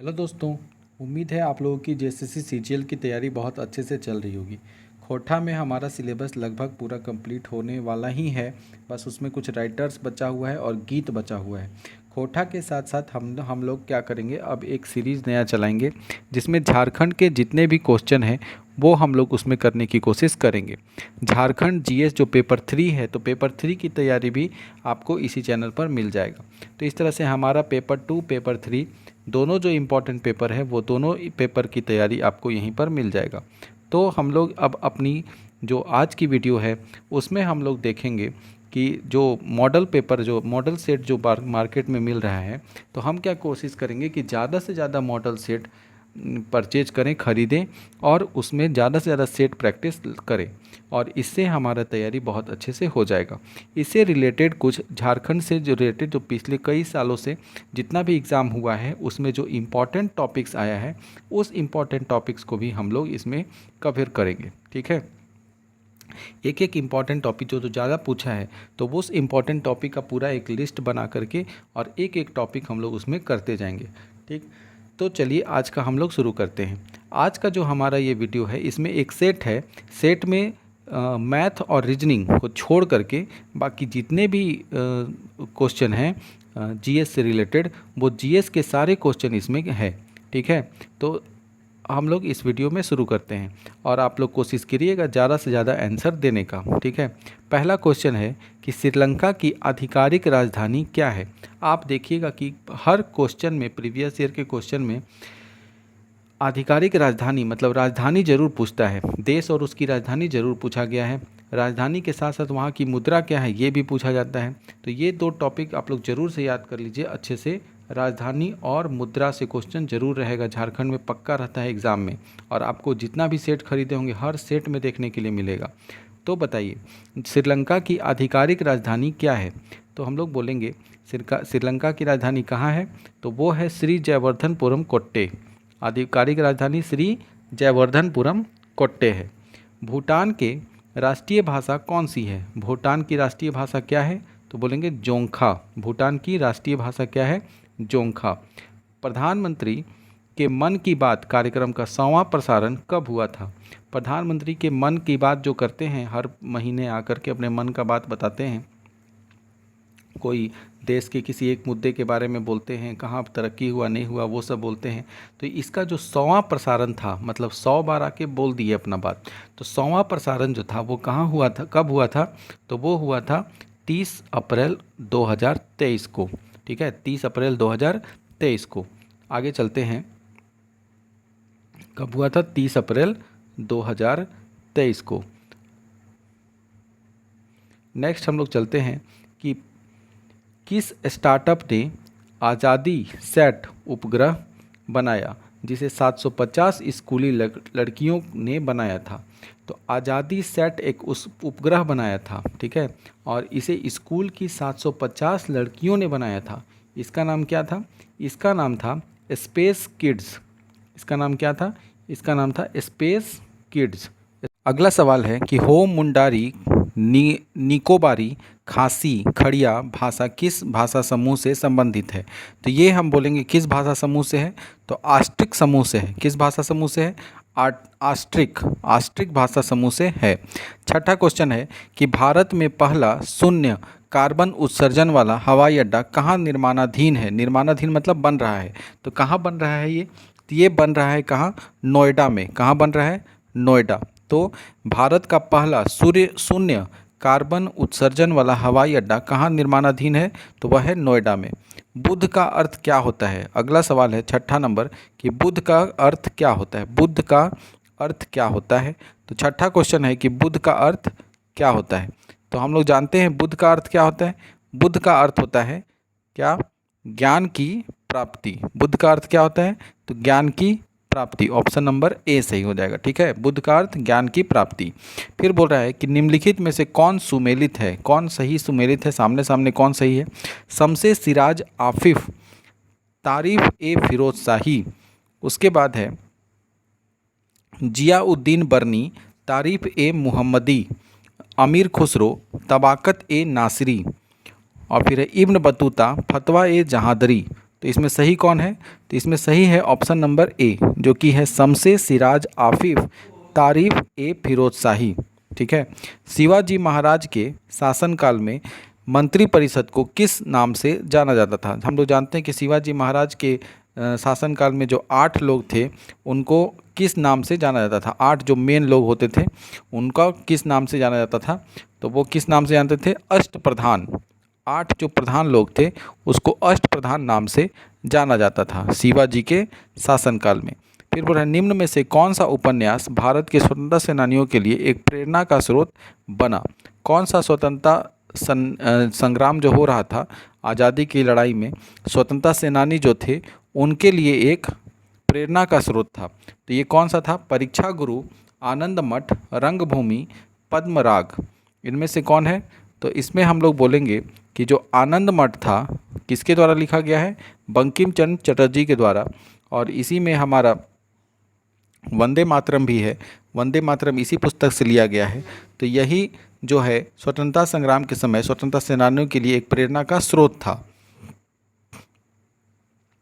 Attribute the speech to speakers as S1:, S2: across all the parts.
S1: Hello दोस्तों। उम्मीद है आप लोगों की जेएसएससी सीजीएल की तैयारी बहुत अच्छे से चल रही होगी। खोटा में हमारा सिलेबस लगभग पूरा कंप्लीट होने वाला ही है। बस उसमें कुछ राइटर्स बचा हुआ है और गीत बचा हुआ है। खोटा के साथ साथ हम लोग क्या करेंगे, अब एक सीरीज़ नया चलाएंगे जिसमें झारखंड के जितने भी क्वेश्चन हैं वो हम लोग उसमें करने की कोशिश करेंगे। झारखंड जीएस जो पेपर 3 है, तो पेपर 3 की तैयारी भी आपको इसी चैनल पर मिल जाएगा। तो इस तरह से हमारा पेपर 2 पेपर 3 दोनों जो इम्पोर्टेंट पेपर है वो दोनों पेपर की तैयारी आपको यहीं पर मिल जाएगा। तो हम लोग अब अपनी जो आज की वीडियो है उसमें हम लोग देखेंगे कि जो मॉडल पेपर, जो मॉडल सेट जो मार्केट में मिल रहा है, तो हम क्या कोशिश करेंगे कि ज़्यादा से ज़्यादा मॉडल सेट परचेज करें, ख़रीदें और उसमें ज़्यादा से ज़्यादा सेट प्रैक्टिस करें और इससे हमारा तैयारी बहुत अच्छे से हो जाएगा। इससे रिलेटेड कुछ झारखंड से जो रिलेटेड जो पिछले कई सालों से जितना भी एग्ज़ाम हुआ है उसमें जो इम्पॉर्टेंट टॉपिक्स आया है उस इम्पॉर्टेंट टॉपिक्स को भी हम लोग इसमें कवर करेंगे। ठीक है, एक एक इम्पॉर्टेंट टॉपिक जो ज़्यादा पूछा है तो वो उस इम्पॉर्टेंट टॉपिक का पूरा एक लिस्ट बना करके और एक एक टॉपिक हम लोग उसमें करते जाएंगे। ठीक, तो चलिए आज का हम लोग शुरू करते हैं। आज का जो हमारा ये वीडियो है इसमें एक सेट है। सेट में मैथ और रीजनिंग को छोड़ करके बाकी जितने भी क्वेश्चन हैं जीएस से रिलेटेड, वो जीएस के सारे क्वेश्चन इसमें है। ठीक है, तो हम लोग इस वीडियो में शुरू करते हैं और आप लोग कोशिश करिएगा ज़्यादा से ज़्यादा आंसर देने का। ठीक है, पहला क्वेश्चन है कि श्रीलंका की आधिकारिक राजधानी क्या है। आप देखिएगा कि हर क्वेश्चन में, प्रीवियस ईयर के क्वेश्चन में आधिकारिक राजधानी मतलब राजधानी जरूर पूछता है, देश और उसकी राजधानी जरूर पूछा गया है। राजधानी के साथ साथ वहाँ की मुद्रा क्या है ये भी पूछा जाता है। तो ये दो टॉपिक आप लोग ज़रूर से याद कर लीजिए अच्छे से। राजधानी और मुद्रा से क्वेश्चन जरूर रहेगा, झारखंड में पक्का रहता है एग्ज़ाम में, और आपको जितना भी सेट खरीदे होंगे हर सेट में देखने के लिए मिलेगा। तो बताइए श्रीलंका की आधिकारिक राजधानी क्या है। तो हम लोग बोलेंगे श्रीलंका की राजधानी कहाँ है, तो वो है श्री जयवर्धनपुरम कोट्टे। आधिकारिक राजधानी श्री जयवर्धनपुरम कोट्टे है। भूटान के राष्ट्रीय भाषा कौन सी है। भूटान की राष्ट्रीय भाषा क्या है, तो बोलेंगे जोंगखा। भूटान की राष्ट्रीय भाषा क्या है, जोंगखा। प्रधानमंत्री के मन की बात कार्यक्रम का 100वां प्रसारण कब हुआ था। प्रधानमंत्री के मन की बात जो करते हैं, हर महीने आकर के अपने मन का बात बताते हैं, कोई देश के किसी एक मुद्दे के बारे में बोलते हैं, कहाँ तरक्की हुआ नहीं हुआ वो सब बोलते हैं। तो इसका जो 100वां प्रसारण था, मतलब 100 बार आके बोल दिए अपना बात, तो 100वां प्रसारण जो था वो कहाँ हुआ था, कब हुआ था, तो वो हुआ था 30 अप्रैल 2023 को। ठीक है, 30 अप्रैल 2023 को। आगे चलते हैं, कब हुआ था, 30 अप्रैल 2023 को। नेक्स्ट हम लोग चलते हैं कि किस स्टार्टअप ने आज़ादी सेट उपग्रह बनाया जिसे 750 स्कूली लड़कियों ने बनाया था। तो आज़ादी सेट एक उस उपग्रह बनाया था, ठीक है, और इसे स्कूल की 750 लड़कियों ने बनाया था। इसका नाम क्या था, इसका नाम था स्पेस किड्स। इसका नाम क्या था, इसका नाम था स्पेस किड्स। अगला सवाल है कि होम मुंडारी निकोबारी खासी खड़िया भाषा किस भाषा समूह से संबंधित है। तो ये हम बोलेंगे किस भाषा समूह से है, तो आस्ट्रिक समूह से है। किस भाषा समूह से है, आस्ट्रिक भाषा समूह से है। छठा क्वेश्चन है कि भारत में पहला शून्य कार्बन उत्सर्जन वाला हवाई अड्डा कहाँ निर्माणाधीन है। निर्माणाधीन मतलब बन रहा है, तो कहाँ बन रहा है ये, तो ये बन रहा है कहाँ, नोएडा में। कहाँ बन रहा है, नोएडा। तो भारत का पहला शून्य कार्बन उत्सर्जन वाला हवाई अड्डा कहाँ निर्माणाधीन है, तो वह है नोएडा में। बुद्ध का अर्थ क्या होता है। अगला सवाल है छठा नंबर कि बुद्ध का अर्थ क्या होता है। बुद्ध का अर्थ क्या होता है, तो छठा क्वेश्चन है कि बुद्ध का अर्थ क्या होता है। तो हम लोग जानते हैं बुद्ध का अर्थ क्या होता है। बुद्ध का अर्थ होता है क्या, ज्ञान की प्राप्ति। बुद्ध का अर्थ क्या होता है, तो ज्ञान की प्राप्ति। ऑप्शन नंबर ए सही हो जाएगा। ठीक है, बुद्ध का अर्थ ज्ञान की प्राप्ति। फिर बोल रहा है कि निम्नलिखित में से कौन सुमेलित है, कौन सही सुमेलित है, सामने सामने कौन सही है। शमसे सिराज आफिफ, तारीफ ए फिरोज शाही, उसके बाद है जियाउद्दीन बर्नी, तारीफ ए मुहम्मदी, अमीर खुसरो, तबाकत ए नासिरी, और फिर है इब्न बतूता, फतवा ए जहादरी। तो इसमें सही कौन है? तो इसमें सही है ऑप्शन नंबर ए, जो कि है शमसे सिराज आफिफ तारिफ ए फिरोज शाही। ठीक है। शिवाजी महाराज के शासनकाल में मंत्रिपरिषद को किस नाम से जाना जाता था? हम लोग जानते हैं कि शिवाजी महाराज के शासनकाल में जो 8 लोग थे उनको किस नाम से जाना जाता था? 8 जो मेन लोग होते थे उनका किस नाम से जाना जाता था? तो वो किस नाम से जानते थे? अष्टप्रधान। 8 जो प्रधान लोग थे उसको अष्टप्रधान नाम से जाना जाता था शिवाजी के शासनकाल में। फिर बोला निम्न में से कौन सा उपन्यास भारत के स्वतंत्रता सेनानियों के लिए एक प्रेरणा का स्रोत बना? कौन सा स्वतंत्रता संग्राम जो हो रहा था आज़ादी की लड़ाई में, स्वतंत्रता सेनानी जो थे उनके लिए एक प्रेरणा का स्रोत था? तो ये कौन सा था? परीक्षा गुरु, आनंद मठ, रंगभूमि, पद्मराग। इनमें से कौन है? तो इसमें हम लोग बोलेंगे कि जो आनंद मठ था किसके द्वारा लिखा गया है? बंकिम चंद्र चटर्जी के द्वारा। और इसी में हमारा वंदे मातरम भी है, वंदे मातरम इसी पुस्तक से लिया गया है। तो यही जो है स्वतंत्रता संग्राम के समय स्वतंत्रता सेनानियों के लिए एक प्रेरणा का स्रोत था।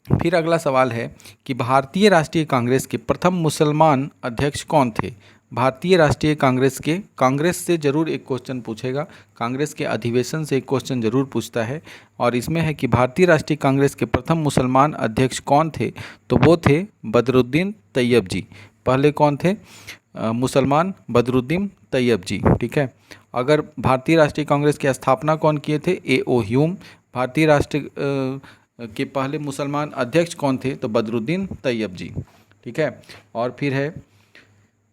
S1: फिर अगला सवाल है कि भारतीय राष्ट्रीय कांग्रेस के प्रथम मुसलमान अध्यक्ष कौन थे? भारतीय राष्ट्रीय कांग्रेस से जरूर एक क्वेश्चन पूछेगा, कांग्रेस के अधिवेशन से एक क्वेश्चन जरूर पूछता है। और इसमें है कि भारतीय राष्ट्रीय कांग्रेस के प्रथम मुसलमान अध्यक्ष कौन थे? तो वो थे बदरुद्दीन तैयब जी। पहले कौन थे मुसलमान? बदरुद्दीन तैयब जी। ठीक है। अगर भारतीय राष्ट्रीय कांग्रेस की स्थापना कौन किए थे? A.O. ह्यूम। भारतीय राष्ट्रीय के पहले मुसलमान अध्यक्ष कौन थे? तो बदरुद्दीन तैयब जी। ठीक है। और फिर है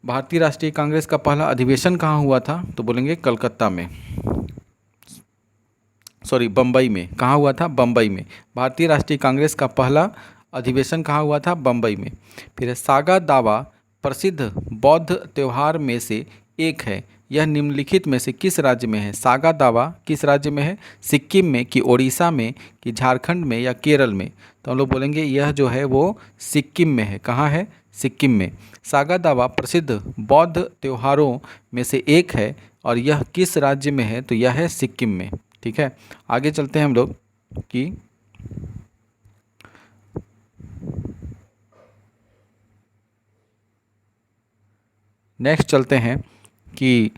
S1: भारतीय राष्ट्रीय कांग्रेस का पहला अधिवेशन कहाँ हुआ था? तो बोलेंगे कलकत्ता में, सॉरी बम्बई में। कहाँ हुआ था? बम्बई में। भारतीय राष्ट्रीय कांग्रेस का पहला अधिवेशन कहाँ हुआ था? बम्बई में। फिर है सागा दावा प्रसिद्ध बौद्ध त्योहार में से एक है, यह निम्नलिखित में से किस राज्य में है? सागा दावा किस राज्य में है? सिक्किम में कि ओडिशा में कि झारखंड में या केरल में? तो हम लोग बोलेंगे यह जो है वो सिक्किम में है। कहाँ है? सिक्किम में। सागा दावा प्रसिद्ध बौद्ध त्योहारों में से एक है और यह किस राज्य में है? तो यह है सिक्किम में। ठीक है। आगे चलते हैं हम लोग कि नेक्स्ट चलते हैं कि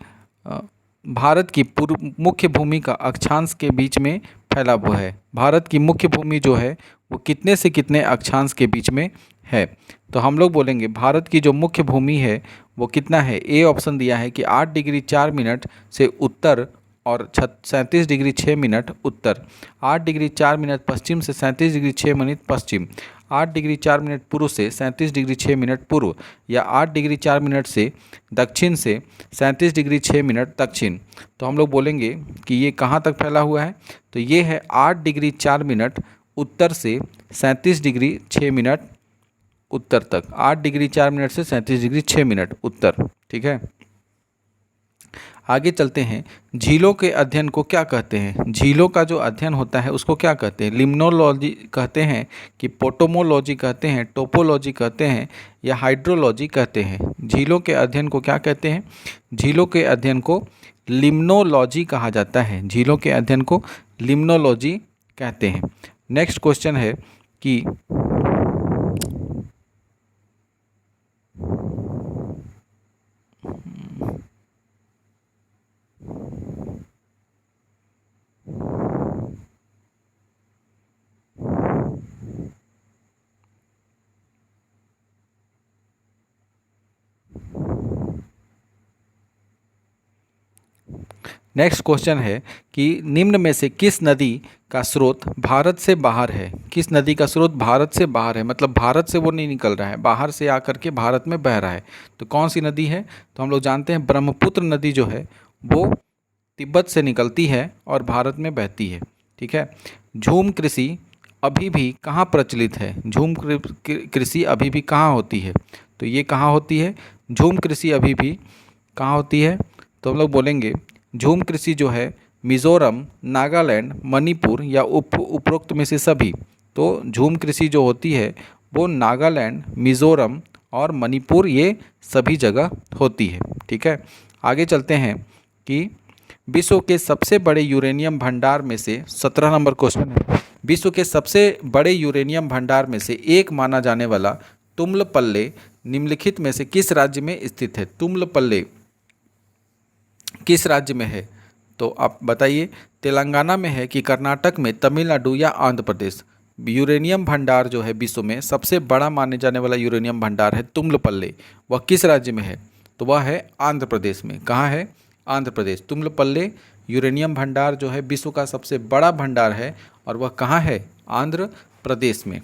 S1: भारत की पूर्व मुख्य भूमि का अक्षांश के बीच में फैला हुआ है। भारत की मुख्य भूमि जो है वो कितने से कितने अक्षांश के बीच में है? तो हम लोग बोलेंगे भारत की जो मुख्य भूमि है वो कितना है? ए ऑप्शन दिया है कि 8 डिग्री 4 मिनट से उत्तर और 37 डिग्री 6 मिनट उत्तर, 8 डिग्री 4 मिनट पश्चिम से 37 डिग्री 6 मिनट पश्चिम, 8 डिग्री 4 मिनट पूर्व से 37 डिग्री 6 मिनट पूर्व, या 8 डिग्री 4 मिनट से दक्षिण से 37 डिग्री 6 मिनट दक्षिण। तो हम लोग बोलेंगे कि ये कहाँ तक फैला हुआ है? तो ये है 8 डिग्री 4 मिनट उत्तर से 37 डिग्री 6 मिनट उत्तर तक, 8 डिग्री 4 मिनट से 37 डिग्री 6 मिनट उत्तर। ठीक है। आगे चलते हैं। झीलों के अध्ययन को क्या कहते हैं? झीलों का जो अध्ययन होता है उसको क्या कहते हैं? लिम्नोलॉजी कहते हैं कि पोटोमोलॉजी कहते हैं, टोपोलॉजी कहते हैं या हाइड्रोलॉजी कहते हैं? झीलों के अध्ययन को क्या कहते हैं? झीलों के अध्ययन को लिम्नोलॉजी कहा जाता है। झीलों के अध्ययन को लिम्नोलॉजी कहते हैं। नेक्स्ट क्वेश्चन है कि नेक्स्ट क्वेश्चन है कि निम्न में से किस नदी का स्रोत भारत से बाहर है? किस नदी का स्रोत भारत से बाहर है? मतलब भारत से वो नहीं निकल रहा है, बाहर से आकर के भारत में बह रहा है। तो कौन सी नदी है? तो हम लोग जानते हैं ब्रह्मपुत्र नदी जो है वो तिब्बत से निकलती है और भारत में बहती है। ठीक है। झूम कृषि अभी भी कहाँ प्रचलित है? झूम कृषि अभी भी कहाँ होती है? तो ये कहाँ होती है? झूम कृषि अभी भी कहाँ होती है? तो हम लोग बोलेंगे झूम कृषि जो है मिज़ोरम, नागालैंड, मणिपुर या उपरोक्त में से सभी। तो झूम कृषि जो होती है वो नागालैंड, मिज़ोरम और मणिपुर ये सभी जगह होती है। ठीक है। आगे चलते हैं कि विश्व के सबसे बड़े यूरेनियम भंडार में से 17 नंबर क्वेश्चन है विश्व के सबसे बड़े यूरेनियम भंडार में से एक माना जाने वाला तुमलपल्ले निम्नलिखित में से किस राज्य में स्थित है? तुमलपल्ले किस राज्य में है? तो आप बताइए, तेलंगाना में है कि कर्नाटक में, तमिलनाडु या आंध्र प्रदेश? यूरेनियम भंडार जो है विश्व में सबसे बड़ा माने जाने वाला यूरेनियम भंडार है तुमलपल्ले। वह किस राज्य में है? तो वह है आंध्र प्रदेश में। कहाँ है? आंध्र प्रदेश। तुमलपल्ले यूरेनियम भंडार जो है विश्व का सबसे बड़ा भंडार है और वह कहाँ है? आंध्र प्रदेश में।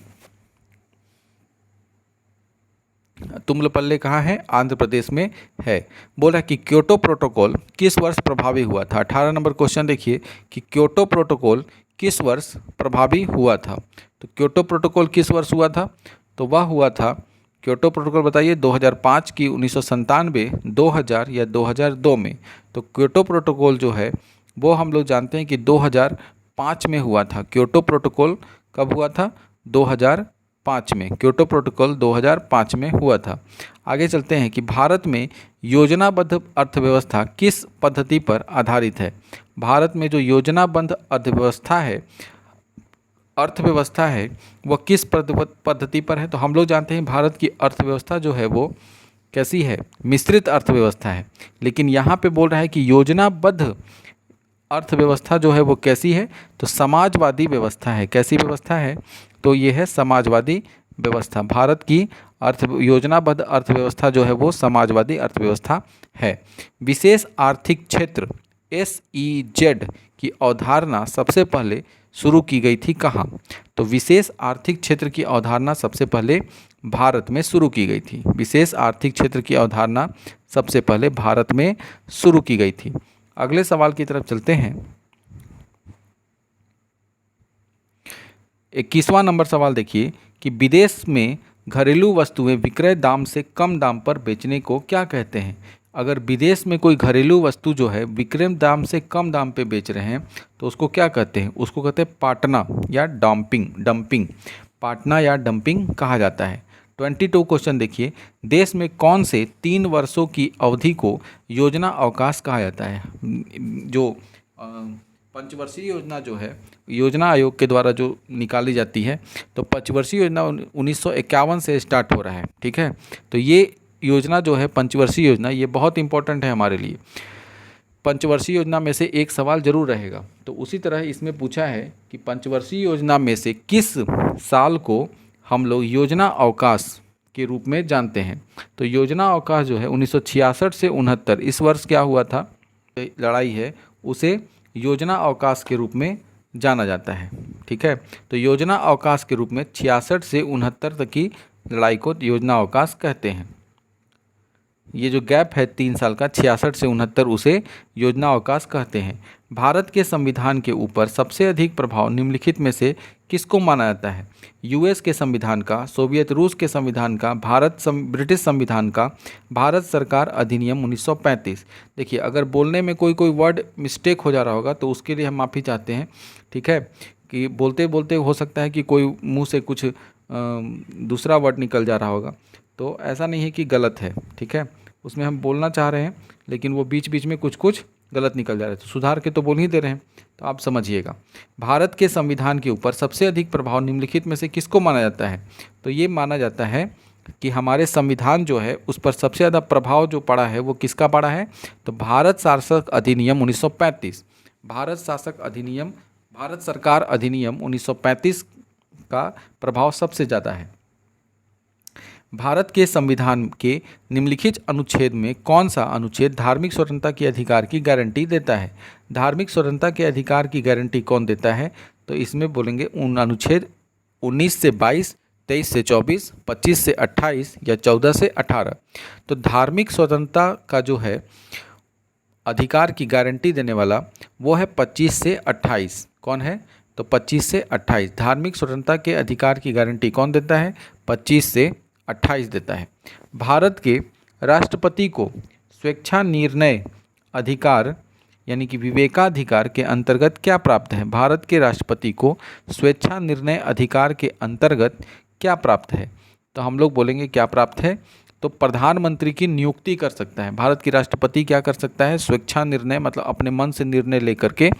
S1: तुमलपल्ले कहाँ है? आंध्र प्रदेश में है। बोला कि क्योटो प्रोटोकॉल किस वर्ष प्रभावी हुआ था? 18 नंबर क्वेश्चन देखिए कि क्योटो प्रोटोकॉल किस वर्ष प्रभावी हुआ था? तो क्योटो प्रोटोकॉल किस वर्ष हुआ था? तो वह हुआ था, क्योटो प्रोटोकॉल बताइए, 2005 की, 1997, 2000 या 2002 में? तो क्योटो प्रोटोकॉल जो है वो हम लोग जानते हैं कि 2005 में हुआ था। क्योटो प्रोटोकॉल कब हुआ था? 2005 में। क्योटो प्रोटोकॉल 2005 में हुआ था। आगे चलते हैं कि भारत में योजनाबद्ध अर्थव्यवस्था किस पद्धति पर आधारित है? भारत में जो योजनाबद्ध अर्थव्यवस्था है वह किस पद्धति पर है? तो हम लोग जानते हैं भारत की अर्थव्यवस्था जो है वो कैसी है? मिश्रित अर्थव्यवस्था है। लेकिन यहाँ पे बोल रहा है कि योजनाबद्ध अर्थव्यवस्था जो है वो कैसी है? तो समाजवादी व्यवस्था है। कैसी व्यवस्था है? तो ये है समाजवादी व्यवस्था। भारत की योजनाबद्ध अर्थव्यवस्था जो है वो समाजवादी अर्थव्यवस्था है। विशेष आर्थिक क्षेत्र SEZ की अवधारणा सबसे पहले शुरू की गई थी कहाँ? तो विशेष आर्थिक क्षेत्र की अवधारणा सबसे पहले भारत में शुरू की गई थी। विशेष आर्थिक क्षेत्र की अवधारणा सबसे पहले भारत में शुरू की गई थी। अगले सवाल की तरफ चलते हैं। 21वां नंबर सवाल देखिए कि विदेश में घरेलू वस्तुएं विक्रय दाम से कम दाम पर बेचने को क्या कहते हैं? अगर विदेश में कोई घरेलू वस्तु जो है विक्रय दाम से कम दाम पे बेच रहे हैं तो उसको क्या कहते हैं? उसको कहते हैं पाटना या डंपिंग। पाटना या डंपिंग कहा जाता है। 22 क्वेश्चन देखिए, देश में कौन से 3 वर्षों की अवधि को योजना अवकाश कहा जाता है? जो पंचवर्षीय योजना जो है योजना आयोग के द्वारा जो निकाली जाती है, तो पंचवर्षीय योजना 1951 से स्टार्ट हो रहा है। ठीक है, तो ये योजना जो है पंचवर्षीय योजना, ये बहुत इंपॉर्टेंट है हमारे लिए। पंचवर्षीय योजना में से एक सवाल जरूर रहेगा। तो उसी तरह इसमें पूछा है कि पंचवर्षीय योजना में से किस साल को हम लोग योजना अवकाश के रूप में जानते हैं? तो योजना अवकाश जो है 1966 से 69, इस वर्ष क्या हुआ था? लड़ाई है, उसे योजना अवकाश के रूप में जाना जाता है। ठीक है, तो योजना अवकाश के रूप में 66 से 69 तक की लड़ाई को योजना अवकाश कहते हैं। ये जो गैप है 3 साल का, 66 से 69, उसे योजना अवकाश कहते हैं। भारत के संविधान के ऊपर सबसे अधिक प्रभाव निम्नलिखित में से किसको माना जाता है? US के संविधान का, सोवियत रूस के संविधान का, ब्रिटिश संविधान का, भारत सरकार अधिनियम 1935। देखिए, अगर बोलने में कोई वर्ड मिस्टेक हो जा रहा होगा तो उसके लिए हम माफ़ी चाहते हैं। ठीक है, कि बोलते बोलते हो सकता है कि कोई मुंह से कुछ दूसरा वर्ड निकल जा रहा होगा, तो ऐसा नहीं है कि गलत है। ठीक है, उसमें हम बोलना चाह रहे हैं लेकिन वो बीच बीच में कुछ गलत निकल जा रहा है, तो सुधार के तो बोल ही दे रहे हैं, तो आप समझिएगा। भारत के संविधान के ऊपर सबसे अधिक प्रभाव निम्नलिखित में से किसको माना जाता है? तो ये माना जाता है कि हमारे संविधान जो है उस पर सबसे ज़्यादा प्रभाव जो पड़ा है वो किसका पड़ा है? तो भारत शासक अधिनियम 1935। भारत सरकार अधिनियम 1935 का प्रभाव सबसे ज़्यादा है। भारत के संविधान के निम्नलिखित अनुच्छेद में कौन सा अनुच्छेद धार्मिक स्वतंत्रता के अधिकार की गारंटी देता है? धार्मिक स्वतंत्रता के अधिकार की गारंटी कौन देता है? तो इसमें बोलेंगे उन अनुच्छेद 19 से 22, 23 से 24, 25 से 28 या 14 से 18। तो धार्मिक स्वतंत्रता का जो है अधिकार की गारंटी देने वाला वो है 25 से 28। कौन है? तो 25 से 28। धार्मिक स्वतंत्रता के अधिकार की गारंटी कौन देता है? 25 से 28 देता है। भारत के राष्ट्रपति को स्वेच्छा निर्णय अधिकार यानी कि विवेकाधिकार के अंतर्गत क्या प्राप्त है? भारत के राष्ट्रपति को स्वेच्छा निर्णय अधिकार के अंतर्गत क्या प्राप्त है? तो हम लोग बोलेंगे क्या प्राप्त है? तो प्रधानमंत्री की नियुक्ति कर सकता है। भारत की राष्ट्रपति क्या कर सकता है? स्वेच्छा निर्णय मतलब अपने मन से निर्णय लेकर के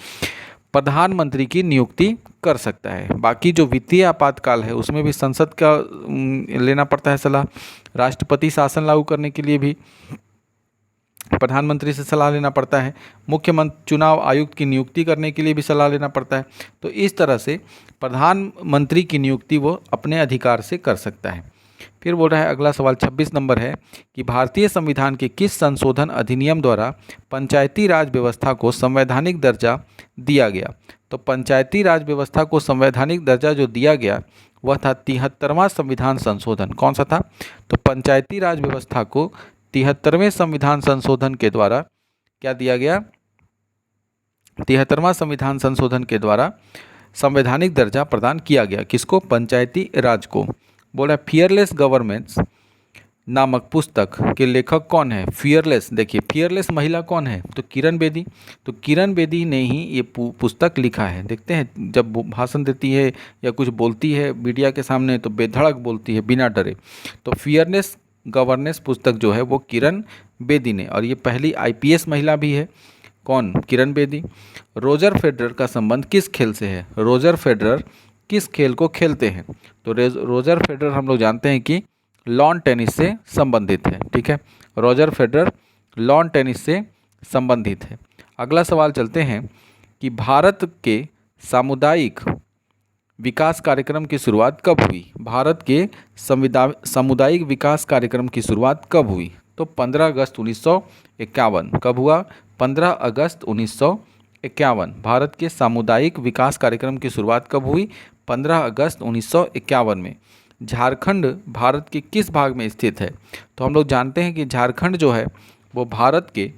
S1: प्रधानमंत्री की नियुक्ति कर सकता है। बाकी जो वित्तीय आपातकाल है उसमें भी संसद का लेना पड़ता है सलाह। राष्ट्रपति शासन लागू करने के लिए भी प्रधानमंत्री से सलाह लेना पड़ता है। मुख्यमंत्री चुनाव आयुक्त की नियुक्ति करने के लिए भी सलाह लेना पड़ता है। तो इस तरह से प्रधानमंत्री की नियुक्ति वो अपने अधिकार से कर सकता है। फिर बोल रहा है अगला सवाल 26 नंबर है कि भारतीय संविधान के किस संशोधन अधिनियम द्वारा पंचायती राज व्यवस्था को संवैधानिक दर्जा दिया गया। तो पंचायती राज व्यवस्था को संवैधानिक दर्जा जो दिया गया वह था 73वां संविधान संशोधन। कौन सा था? तो पंचायती राज व्यवस्था को 73वें संविधान संशोधन के द्वारा क्या दिया गया? 73वां संविधान संशोधन के द्वारा संवैधानिक दर्जा प्रदान किया गया। किसको? पंचायती राज को। बोला फियरलेस गवर्नेंस नामक पुस्तक के लेखक कौन है? फियरलेस, देखिए फियरलेस महिला कौन है? तो किरण बेदी। तो किरण बेदी ने ही ये पुस्तक लिखा है। देखते हैं जब भाषण देती है या कुछ बोलती है मीडिया के सामने तो बेधड़क बोलती है बिना डरे। तो फियरलेस गवर्नेंस पुस्तक जो है वो किरण बेदी ने, और ये पहली आईपीएस महिला भी है। कौन? किरण बेदी। रोजर फेडरर का संबंध किस खेल से है? रोजर फेडरर किस खेल को खेलते हैं? तो रोजर फेडरर हम लोग जानते हैं कि लॉन टेनिस से संबंधित है। ठीक है, रोजर फेडरर लॉन टेनिस से संबंधित है। अगला सवाल चलते हैं कि भारत के सामुदायिक विकास कार्यक्रम की शुरुआत कब हुई? भारत के सामुदायिक विकास कार्यक्रम की शुरुआत कब हुई? तो 15 अगस्त 1951। कब हुआ? 15 अगस्त 1951। भारत के सामुदायिक विकास कार्यक्रम की शुरुआत कब हुई? 15 अगस्त 1951 में। झारखंड भारत के किस भाग में स्थित है? तो हम लोग जानते हैं कि झारखंड जो है वो भारत के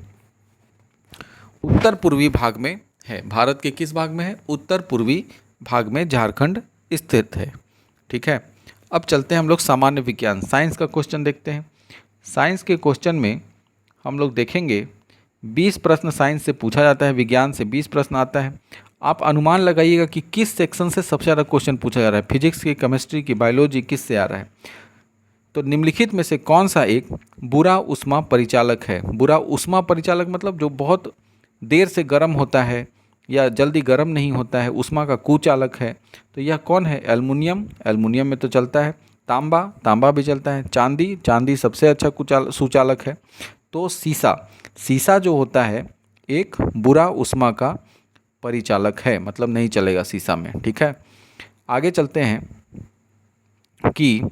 S1: उत्तर पूर्वी भाग में है। भारत के किस भाग में है? उत्तर पूर्वी भाग में झारखंड स्थित है। ठीक है, अब चलते हैं हम लोग सामान्य विज्ञान साइंस का क्वेश्चन देखते हैं। साइंस के क्वेश्चन में हम लोग देखेंगे 20 प्रश्न साइंस से पूछा जाता है, विज्ञान से 20 प्रश्न आता है। आप अनुमान लगाइएगा कि किस सेक्शन से सबसे ज़्यादा क्वेश्चन पूछा जा रहा है, फिजिक्स की, केमिस्ट्री की, बायोलॉजी, किस से आ रहा है। तो निम्नलिखित में से कौन सा एक बुरा ऊष्मा परिचालक है? बुरा ऊष्मा परिचालक मतलब जो बहुत देर से गर्म होता है या जल्दी गर्म नहीं होता है, ऊष्मा का कुचालक है। तो यह कौन है? एल्युमिनियम। एल्युमिनियम में तो चलता है। तांबा, तांबा भी चलता है। चांदी, चांदी सबसे अच्छा सुचालक है। तो सीसा, सीसा जो होता है एक बुरा ऊष्मा का परिचालक है, मतलब नहीं चलेगा सीसा में। ठीक है, आगे चलते हैं कि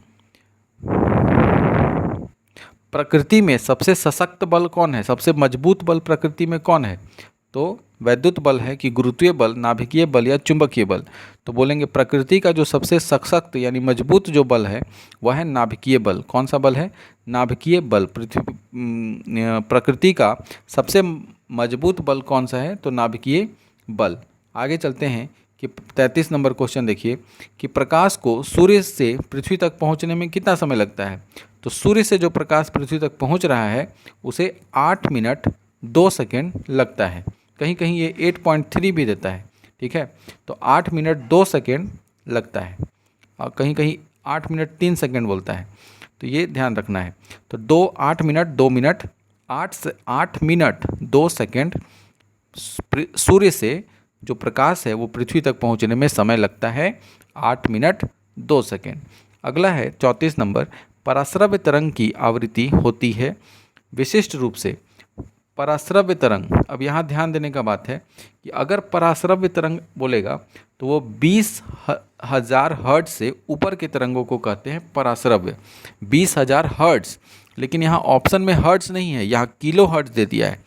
S1: प्रकृति में सबसे सशक्त बल कौन है? सबसे मजबूत बल प्रकृति में कौन है? तो वैद्युत बल है कि गुरुत्वीय बल, नाभिकीय बल या चुंबकीय बल? तो बोलेंगे प्रकृति का जो सबसे सशक्त यानी मजबूत जो बल है वह है नाभिकीय बल। कौन सा बल है? नाभिकीय बल। प्रकृति का सबसे मजबूत बल कौन सा है? तो नाभिकीय बल। आगे चलते हैं कि 33 नंबर क्वेश्चन देखिए कि प्रकाश को सूर्य से पृथ्वी तक पहुंचने में कितना समय लगता है? तो सूर्य से जो प्रकाश पृथ्वी तक पहुंच रहा है उसे 8 मिनट 2 सेकेंड लगता है। कहीं कहीं ये 8.3 भी देता है। ठीक है, तो 8 मिनट 2 सेकेंड लगता है और कहीं कहीं 8 मिनट 3 सेकेंड बोलता है। तो ये ध्यान रखना है। तो 8 मिनट 2 मिनट 8 मिनट 2 सेकेंड सूर्य से जो प्रकाश है वो पृथ्वी तक पहुंचने में समय लगता है 8 मिनट 2 सेकेंड। अगला है 34 नंबर, पराश्रव्य तरंग की आवृत्ति होती है विशिष्ट रूप से। पराश्रव्य तरंग, अब यहाँ ध्यान देने का बात है कि अगर पराश्रव्य तरंग बोलेगा तो वो 20,000 हर्ट्ज से ऊपर के तरंगों को कहते हैं पराश्रव्य। 20,000 हर्ट्ज, लेकिन यहाँ ऑप्शन में हर्ट्ज नहीं है, यहाँ किलो हर्ट्ज दे दिया है।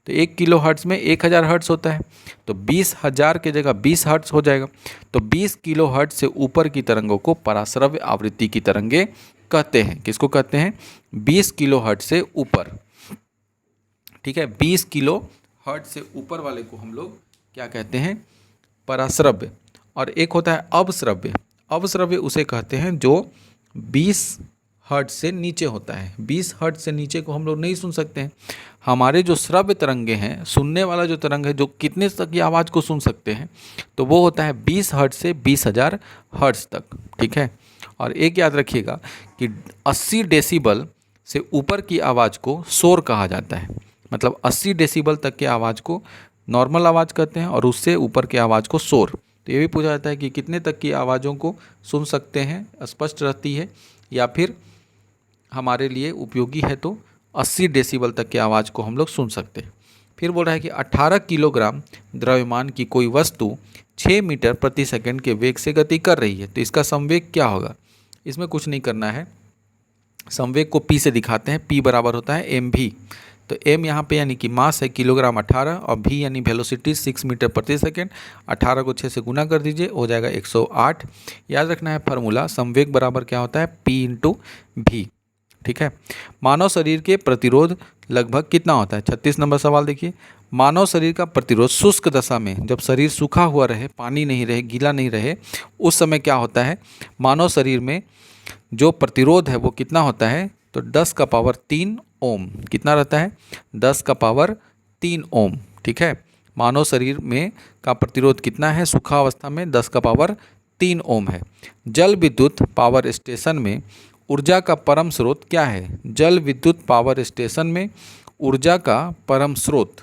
S1: तो 1 किलो हर्ट्ज में 1000 हर्ट्ज होता है, तो 20,000 के जगह 20 हर्ट्ज हो जाएगा। तो 20 किलो हर्ट्ज से ऊपर की तरंगों को पराश्रव्य आवृत्ति की तरंगे कहते हैं। किसको कहते हैं? 20 किलो हर्ट्ज से ऊपर। ठीक है, 20 किलो हर्ट्ज से ऊपर वाले को हम लोग क्या कहते हैं? पराश्रव्य। और एक होता है अवश्रव्य। अवश्रव्य उसे कहते हैं जो 20 हर्ट्ज से नीचे होता है। 20 हर्ट्ज से नीचे को हम लोग नहीं सुन सकते हैं। हमारे जो श्रव्य तरंगे हैं, सुनने वाला जो तरंग है जो कितने तक की आवाज़ को सुन सकते हैं, तो वो होता है 20 हर्ट्ज से 20,000 हर्ट्ज तक। ठीक है, और एक याद रखिएगा कि 80 डेसिबल से ऊपर की आवाज़ को शोर कहा जाता है। मतलब 80 डेसिबल तक की आवाज़ को नॉर्मल आवाज़ कहते हैं और उससे ऊपर की आवाज़ को शोर। तो ये भी पूछा जाता है कि कितने तक की आवाज़ों को सुन सकते हैं, स्पष्ट रहती है, या फिर हमारे लिए उपयोगी है तो 80 डेसिबल तक की आवाज़ को हम लोग सुन सकते हैं। फिर बोल रहा है कि 18 किलोग्राम द्रव्यमान की कोई वस्तु 6 मीटर प्रति सेकंड के वेग से गति कर रही है, तो इसका संवेग क्या होगा। इसमें कुछ नहीं करना है, संवेग को p से दिखाते हैं। p बराबर होता है एम भी। तो m यहाँ पे यानी कि मास है किलोग्राम 18 और v यानी वेलोसिटी 6 मीटर प्रति सेकंड। 18 को 6 से गुना कर दीजिए, हो जाएगा 108। याद रखना है फार्मूला, संवेग बराबर क्या होता है, p इंटू v। ठीक है। मानव शरीर के प्रतिरोध लगभग कितना होता है। 36 नंबर सवाल देखिए, मानव शरीर का प्रतिरोध शुष्क दशा में, जब शरीर सूखा हुआ रहे, पानी नहीं रहे, गीला नहीं रहे, उस समय क्या होता है, मानव शरीर में जो प्रतिरोध है वो कितना होता है, तो 10 का पावर 3 ओम। कितना रहता है, 10 का पावर 3 ओम। ठीक है, मानव शरीर में का प्रतिरोध कितना है सूखा अवस्था में, 10 का पावर 3 ओम है। जल विद्युत पावर स्टेशन में ऊर्जा का परम स्रोत क्या है। जल विद्युत पावर स्टेशन में ऊर्जा का परम स्रोत,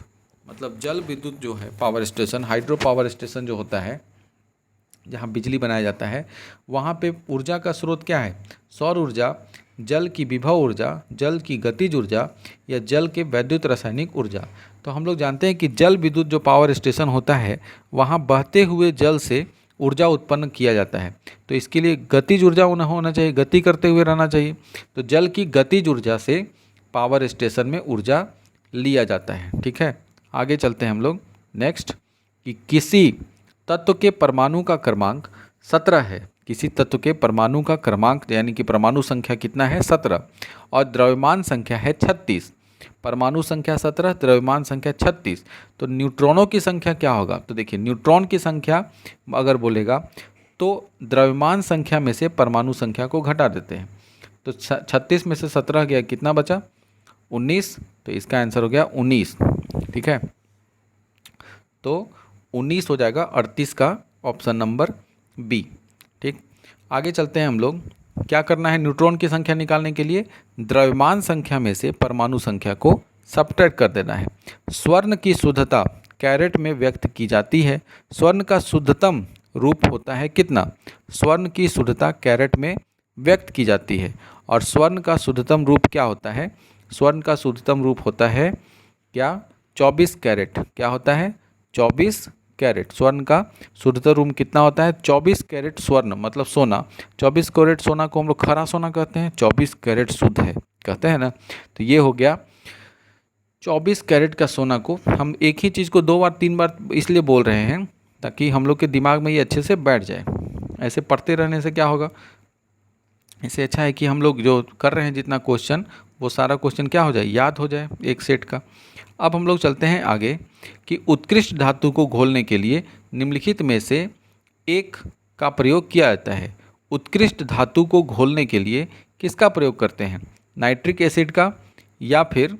S1: मतलब जल विद्युत जो है power station, hydro power station जो होता है, जहाँ बिजली बनाया जाता है, वहाँ पे ऊर्जा का स्रोत क्या है, सौर ऊर्जा, जल की विभव ऊर्जा, जल की गतिज ऊर्जा, या जल के वैद्युत रासायनिक ऊर्जा। तो हम लोग जानते हैं कि जल विद्युत जो पावर स्टेशन होता है, वहाँ बहते हुए जल से ऊर्जा उत्पन्न किया जाता है। तो इसके लिए गतिज ऊर्जा होना चाहिए, गति करते हुए रहना चाहिए। तो जल की गतिज ऊर्जा से पावर स्टेशन में ऊर्जा लिया जाता है। ठीक है, आगे चलते हैं हम लोग नेक्स्ट, कि किसी तत्व के परमाणु का क्रमांक 17 है। किसी तत्व के परमाणु का क्रमांक यानी कि परमाणु संख्या कितना है, 17, और द्रव्यमान संख्या है 36। परमाणु संख्या 17, द्रव्यमान संख्या 36, तो न्यूट्रॉनों की संख्या क्या होगा। तो देखिए, न्यूट्रॉन की संख्या अगर बोलेगा तो द्रव्यमान संख्या में से परमाणु संख्या को घटा देते हैं। तो 36 में से 17 गया, कितना बचा, 19। तो इसका आंसर हो गया 19। ठीक है, तो 19 हो जाएगा 38 का ऑप्शन नंबर बी। ठीक, आगे चलते हैं हम लोग। क्या करना है न्यूट्रॉन की संख्या निकालने के लिए, द्रव्यमान संख्या में से परमाणु संख्या को सब्ट्रैक्ट कर देना है। स्वर्ण की शुद्धता कैरेट में व्यक्त की जाती है। स्वर्ण का शुद्धतम रूप होता है कितना। स्वर्ण की शुद्धता कैरेट में व्यक्त की जाती है, और स्वर्ण का शुद्धतम रूप क्या होता है, स्वर्ण का शुद्धतम रूप होता है क्या, 24 कैरेट। क्या होता है, 24 कैरेट। स्वर्ण का शुद्धतम रूप कितना होता है, 24 कैरेट स्वर्ण मतलब सोना। 24 कैरेट सोना को हम लोग खरा सोना कहते हैं, 24 कैरेट शुद्ध है कहते हैं ना। तो ये हो गया 24 कैरेट का सोना को हम एक ही चीज़ को 2 बार 3 बार इसलिए बोल रहे हैं ताकि हम लोग के दिमाग में ये अच्छे से बैठ जाए। ऐसे पढ़ते रहने से क्या होगा, इससे अच्छा है कि हम लोग जो कर रहे हैं जितना क्वेश्चन, वो सारा क्वेश्चन क्या हो जाए, याद हो जाए एक सेट का। अब हम लोग चलते हैं आगे, कि उत्कृष्ट धातु को घोलने के लिए निम्नलिखित में से एक का प्रयोग किया जाता है। उत्कृष्ट धातु को घोलने के लिए किसका प्रयोग करते हैं, नाइट्रिक एसिड का, या फिर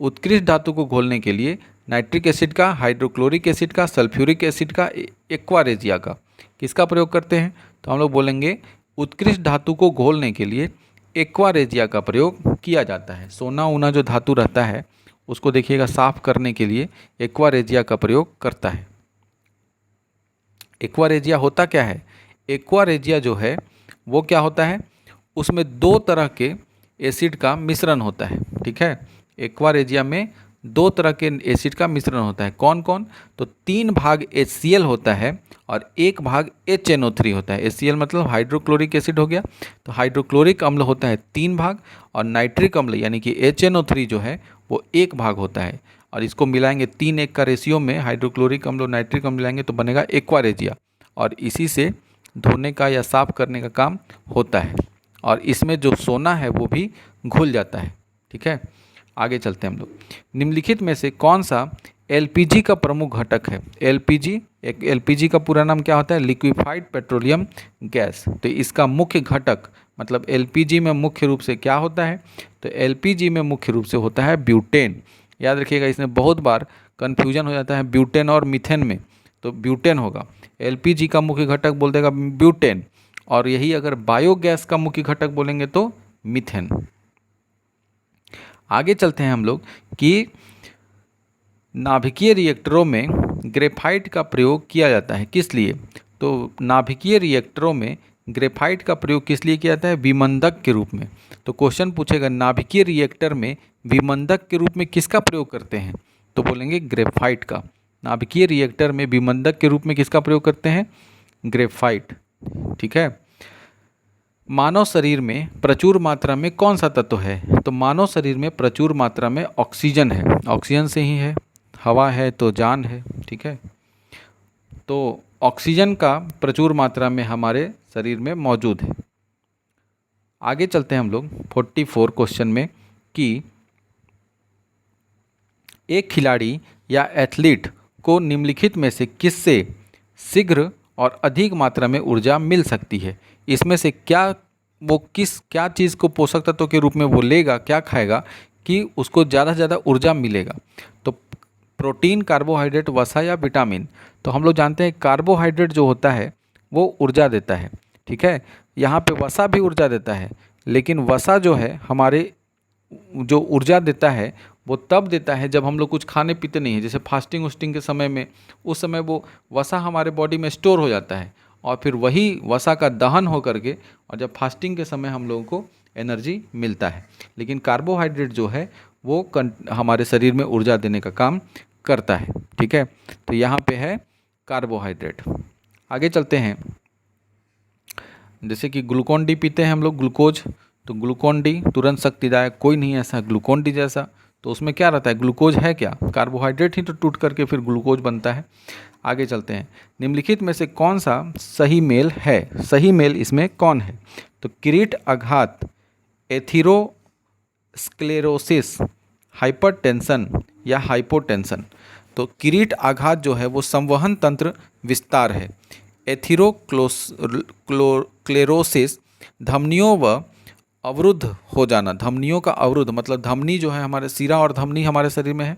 S1: उत्कृष्ट धातु को घोलने के लिए नाइट्रिक एसिड का, हाइड्रोक्लोरिक एसिड का, सल्फ्यूरिक एसिड का, एक्वा रेजिया का, किसका प्रयोग करते हैं। तो हम लोग बोलेंगे उत्कृष्ट धातु को घोलने के लिए एक्वा रेजिया का प्रयोग किया जाता है। सोना ऊना जो धातु रहता है उसको देखिएगा साफ करने के लिए एक्वा रेजिया का प्रयोग करता है। एक्वा रेजिया होता क्या है, एक्वा रेजिया जो है वो क्या होता है, उसमें 2 तरह के एसिड का मिश्रण होता है। ठीक है, एक्वा रेजिया में 2 तरह के एसिड का मिश्रण होता है। कौन कौन, तो 3 भाग HCl होता है और 1 भाग HNO3 होता है। HCl मतलब हाइड्रोक्लोरिक एसिड हो गया, तो हाइड्रोक्लोरिक अम्ल होता है 3 भाग, और नाइट्रिक अम्ल यानी कि HNO3 जो है वो 1 भाग होता है। और इसको मिलाएंगे 3:1 का रेशियो में, हाइड्रोक्लोरिक अम्ल और नाइट्रिक अम्ल मिलाएंगे तो बनेगा एक्वा रेजिया, और इसी से धोने का या साफ करने का काम होता है, और इसमें जो सोना है वो भी घुल जाता है। ठीक है, आगे चलते हैं हम लोग। निम्नलिखित में से कौन सा LPG का प्रमुख घटक है। LPG का पूरा नाम क्या होता है, लिक्विफाइड पेट्रोलियम गैस। तो इसका मुख्य घटक मतलब LPG में मुख्य रूप से क्या होता है, तो LPG में मुख्य रूप से होता है ब्यूटेन। याद रखिएगा, इसमें बहुत बार कन्फ्यूजन हो जाता है ब्यूटेन और मीथेन में, तो ब्यूटेन होगा। LPG का मुख्य घटक बोल देगा ब्यूटेन, और यही अगर बायोगैस का मुख्य घटक बोलेंगे तो मीथेन। आगे चलते हैं हम लोग कि नाभिकीय रिएक्टरों में ग्रेफाइट का प्रयोग किया जाता है, किस लिए? तो नाभिकीय रिएक्टरों में ग्रेफाइट का प्रयोग किस लिए किया जाता है? विमंदक के रूप में। तो क्वेश्चन पूछेगा नाभिकीय रिएक्टर में विमंदक के रूप में किसका प्रयोग करते हैं? तो बोलेंगे ग्रेफाइट का। नाभिकीय रिएक्टर में विमंदक के रूप में किसका प्रयोग करते हैं? ग्रेफाइट। ठीक है। मानव शरीर में प्रचुर मात्रा में कौन सा तत्व है? तो मानव शरीर में प्रचुर मात्रा में ऑक्सीजन है, ऑक्सीजन से ही है, हवा है तो जान है। ठीक है। तो ऑक्सीजन का प्रचुर मात्रा में हमारे शरीर में मौजूद है। आगे चलते हैं हम लोग 44 क्वेश्चन में कि एक खिलाड़ी या एथलीट को निम्नलिखित में से किससे शीघ्र और अधिक मात्रा में ऊर्जा मिल सकती है? इसमें से क्या चीज़ को पोषक तत्व के रूप में वो लेगा, क्या खाएगा कि उसको ज़्यादा से ज़्यादा ऊर्जा मिलेगा? तो प्रोटीन, कार्बोहाइड्रेट, वसा या विटामिन? तो हम लोग जानते हैं कार्बोहाइड्रेट जो होता है वो ऊर्जा देता है। ठीक है। यहाँ पे वसा भी ऊर्जा देता है, लेकिन वसा जो है हमारे जो ऊर्जा देता है वो तब देता है जब हम लोग कुछ खाने पीते नहीं हैं, जैसे फास्टिंग उस्टिंग के समय में, उस समय वो वसा हमारे बॉडी में स्टोर हो जाता है और फिर वही वसा का दहन हो करके और जब फास्टिंग के समय हम लोगों को एनर्जी मिलता है। लेकिन कार्बोहाइड्रेट जो है वो हमारे शरीर में ऊर्जा देने का काम करता है। ठीक है। तो यहाँ पे है कार्बोहाइड्रेट। आगे चलते हैं, जैसे कि ग्लूकोन डी पीते हैं हम लोग, ग्लूकोज। तो ग्लूकोन डी तुरंत शक्तिदायक कोई नहीं ऐसा ग्लूकोन डी जैसा। तो उसमें क्या रहता है? ग्लूकोज है क्या? कार्बोहाइड्रेट ही तो टूट करके फिर ग्लूकोज बनता है। आगे चलते हैं, निम्नलिखित में से कौन सा सही मेल है? सही मेल इसमें कौन है? तो किरीट आघात, एथेरोस्क्लेरोसिस, हाइपरटेंशन या हाइपोटेंशन? तो किरीट आघात जो है वो संवहन तंत्र विस्तार है। एथेरोस्क्लेरोसिस धमनियों व अवरुद्ध हो जाना, धमनियों का अवरुद्ध मतलब धमनी जो है हमारे सिरा और धमनी हमारे शरीर में है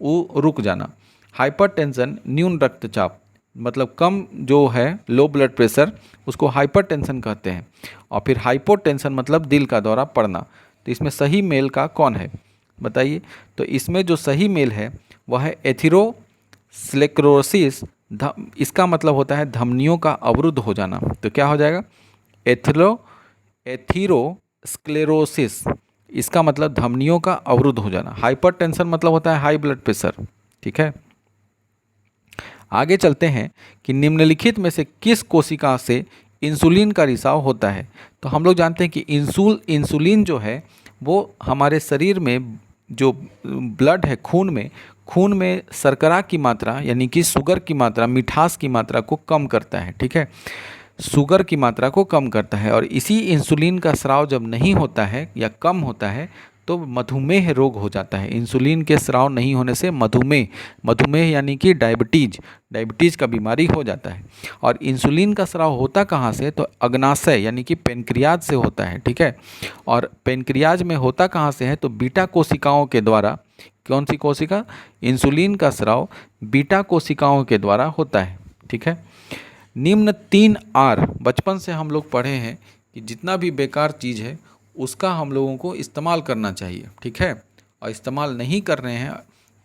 S1: वो रुक जाना। हाइपरटेंशन न्यून रक्तचाप मतलब कम जो है लो ब्लड प्रेशर, उसको हाइपरटेंशन कहते हैं। और फिर हाइपोटेंशन मतलब दिल का दौरा पड़ना। तो इसमें सही मेल का कौन है बताइए? तो इसमें जो सही मेल है वह है एथेरोस्क्लेरोसिस। इसका मतलब होता है धमनियों का अवरुद्ध हो जाना। तो क्या हो जाएगा? एथेरोस्क्लेरोसिस, इसका मतलब धमनियों का अवरुद्ध हो जाना। हाइपरटेंशन मतलब होता है हाई ब्लड प्रेशर। ठीक है। आगे चलते हैं कि निम्नलिखित में से किस कोशिका से इंसुलिन का रिसाव होता है? तो हम लोग जानते हैं कि इंसुलिन जो है वो हमारे शरीर में जो ब्लड है, खून में शर्करा की मात्रा यानी कि शुगर की मात्रा, मिठास की मात्रा को कम करता है। ठीक है। शुगर की मात्रा को कम करता है और इसी इंसुलिन का स्राव जब नहीं होता है या कम होता है तो मधुमेह रोग हो जाता है। इंसुलिन के स्राव नहीं होने से मधुमेह यानी कि डायबिटीज़ का बीमारी हो जाता है। और इंसुलिन का स्राव होता कहाँ से? तो अग्नाशय यानी कि पेनक्रियाज से होता है। ठीक है। और पेनक्रियाज में होता कहाँ से है? तो बीटा कोशिकाओं के द्वारा। कौन सी कोशिका? इंसुलिन का स्राव बीटा कोशिकाओं के द्वारा होता है। ठीक है। निम्न 3 आर बचपन से हम लोग पढ़े हैं कि जितना भी बेकार चीज़ है उसका हम लोगों को इस्तेमाल करना चाहिए। ठीक है। और इस्तेमाल नहीं कर रहे हैं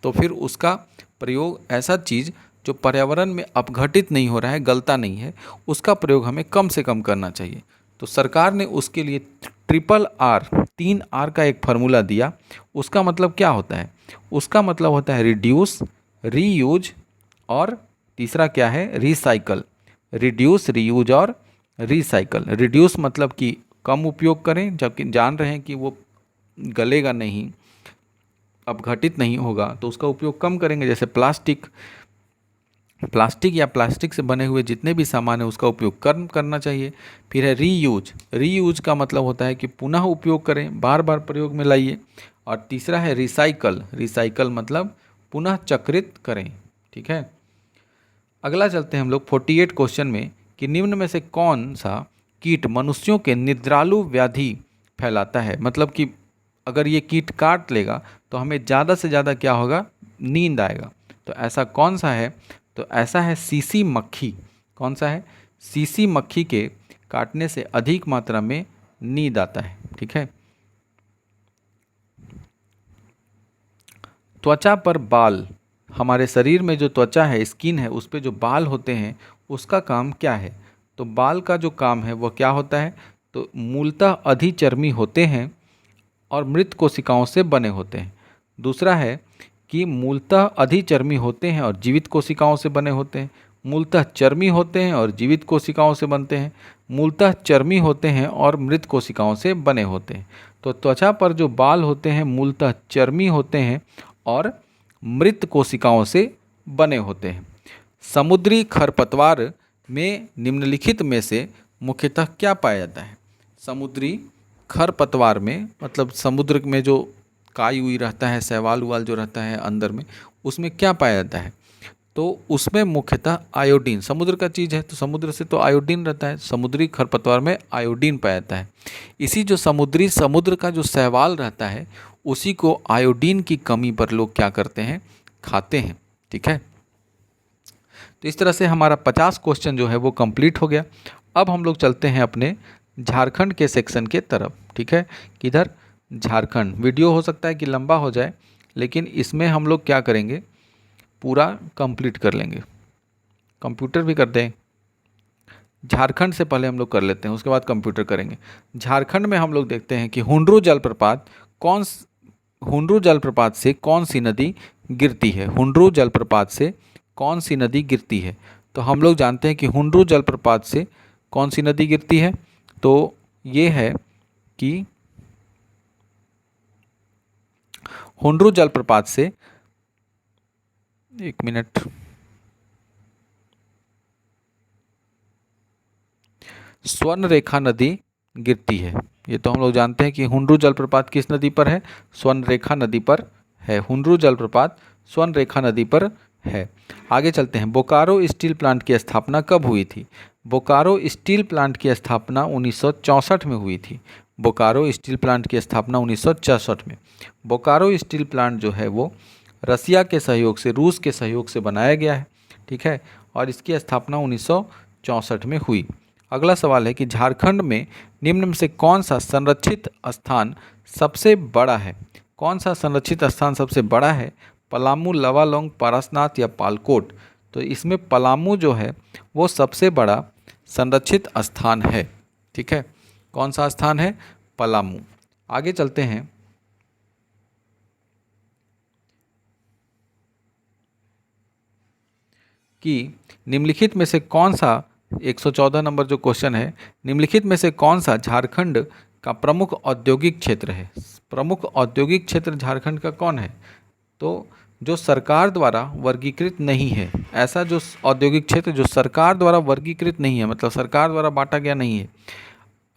S1: तो फिर उसका प्रयोग, ऐसा चीज़ जो पर्यावरण में अपघटित नहीं हो रहा है, गलता नहीं है, उसका प्रयोग हमें कम से कम करना चाहिए। तो सरकार ने उसके लिए RRR 3 आर का एक फार्मूला दिया। उसका मतलब क्या होता है? उसका मतलब होता है रिड्यूस, रीयूज और तीसरा क्या है? रिसाइकल। रिड्यूस, रीयूज और रिसाइकल। रिड्यूस मतलब कि कम उपयोग करें, जबकि जान रहे हैं कि वो गलेगा नहीं, अपघटित नहीं होगा, तो उसका उपयोग कम करेंगे। जैसे प्लास्टिक या प्लास्टिक से बने हुए जितने भी सामान है उसका उपयोग कम करना चाहिए। फिर है रीयूज का मतलब होता है कि पुनः उपयोग करें, बार बार प्रयोग में लाइए। और तीसरा है रिसाइकल मतलब पुनः चक्रित करें। ठीक है। अगला चलते हैं हम लोग 48 क्वेश्चन में कि निम्न में से कौन सा कीट मनुष्यों के निद्रालु व्याधि फैलाता है? मतलब कि अगर ये कीट काट लेगा तो हमें ज़्यादा से ज़्यादा क्या होगा? नींद आएगा। तो ऐसा कौन सा है? तो ऐसा है सीसी मक्खी। कौन सा है? सीसी मक्खी के काटने से अधिक मात्रा में नींद आता है। ठीक है। त्वचा पर बाल हमारे शरीर में जो त्वचा है, स्किन है, उस पे जो बाल होते हैं उसका काम क्या है? तो बाल का जो काम है वह क्या होता है? तो मूलतः अधिचर्मी होते हैं और मृत कोशिकाओं से बने होते हैं। दूसरा है कि मूलतः अधिचर्मी होते हैं और जीवित कोशिकाओं से बने होते हैं। मूलतः चर्मी होते हैं और जीवित कोशिकाओं से बनते हैं। मूलतः चर्मी होते हैं और मृत कोशिकाओं से बने होते हैं। तो त्वचा पर जो बाल होते हैं मूलतः चर्मी होते हैं और मृत कोशिकाओं से बने होते हैं। समुद्री खरपतवार में निम्नलिखित में से मुख्यतः क्या पाया जाता है? समुद्री खरपतवार में मतलब समुद्र में जो काई उई रहता है, शैवाल उवाल जो रहता है अंदर में, उसमें क्या पाया जाता है? तो उसमें मुख्यतः आयोडीन, समुद्र का चीज़ है तो समुद्र से तो आयोडीन रहता है, समुद्री खरपतवार में आयोडीन पाया जाता है। इसी जो समुद्र का जो शैवाल रहता है उसी को आयोडीन की कमी पर लोग क्या करते हैं? खाते हैं। ठीक है, तो इस तरह से हमारा 50 क्वेश्चन जो है वो कंप्लीट हो गया। अब हम लोग चलते हैं अपने झारखंड के सेक्शन के तरफ। ठीक है, किधर? झारखंड। वीडियो हो सकता है कि लंबा हो जाए, लेकिन इसमें हम लोग क्या करेंगे, पूरा कंप्लीट कर लेंगे। कंप्यूटर भी कर दें, झारखंड से पहले हम लोग कर लेते हैं, उसके बाद कंप्यूटर करेंगे। झारखंड में हम लोग देखते हैं कि हुंड्रू जलप्रपात हुंड्रू जलप्रपात से कौन सी नदी गिरती है? हुंड्रू जलप्रपात से कौन सी नदी गिरती है? तो हम लोग जानते हैं कि हुंड्रू जलप्रपात से कौन सी नदी गिरती है? तो ये है कि हुंड्रू जलप्रपात से, एक मिनट, स्वर्ण रेखा नदी गिरती है। ये तो हम लोग जानते हैं कि हुंड्रू जलप्रपात किस नदी पर है? स्वर्ण रेखा नदी पर है। हुंड्रू जलप्रपात स्वर्ण रेखा नदी पर है। आगे चलते हैं। बोकारो स्टील प्लांट की स्थापना कब हुई थी? बोकारो स्टील प्लांट की स्थापना 1964 में हुई थी। बोकारो स्टील प्लांट की स्थापना 1964 में। बोकारो स्टील प्लांट जो है वो रसिया के सहयोग से, रूस के सहयोग से बनाया गया है। ठीक है, और इसकी स्थापना 1964 में हुई। अगला सवाल है कि झारखंड में निम्न में से कौन सा संरक्षित स्थान सबसे बड़ा है? कौन सा संरक्षित स्थान सबसे बड़ा है? पलामू, लवालोंग, पारसनाथ या पालकोट? तो इसमें पलामू जो है वो सबसे बड़ा संरक्षित स्थान है। ठीक है, कौन सा स्थान है? पलामू। आगे चलते हैं कि निम्नलिखित में से कौन सा, 114 नंबर जो क्वेश्चन है, निम्नलिखित में से कौन सा झारखंड का प्रमुख औद्योगिक क्षेत्र है? प्रमुख औद्योगिक क्षेत्र झारखंड का कौन है? तो जो सरकार द्वारा वर्गीकृत नहीं है, ऐसा जो औद्योगिक क्षेत्र जो सरकार द्वारा वर्गीकृत नहीं है, मतलब सरकार द्वारा बांटा गया नहीं है।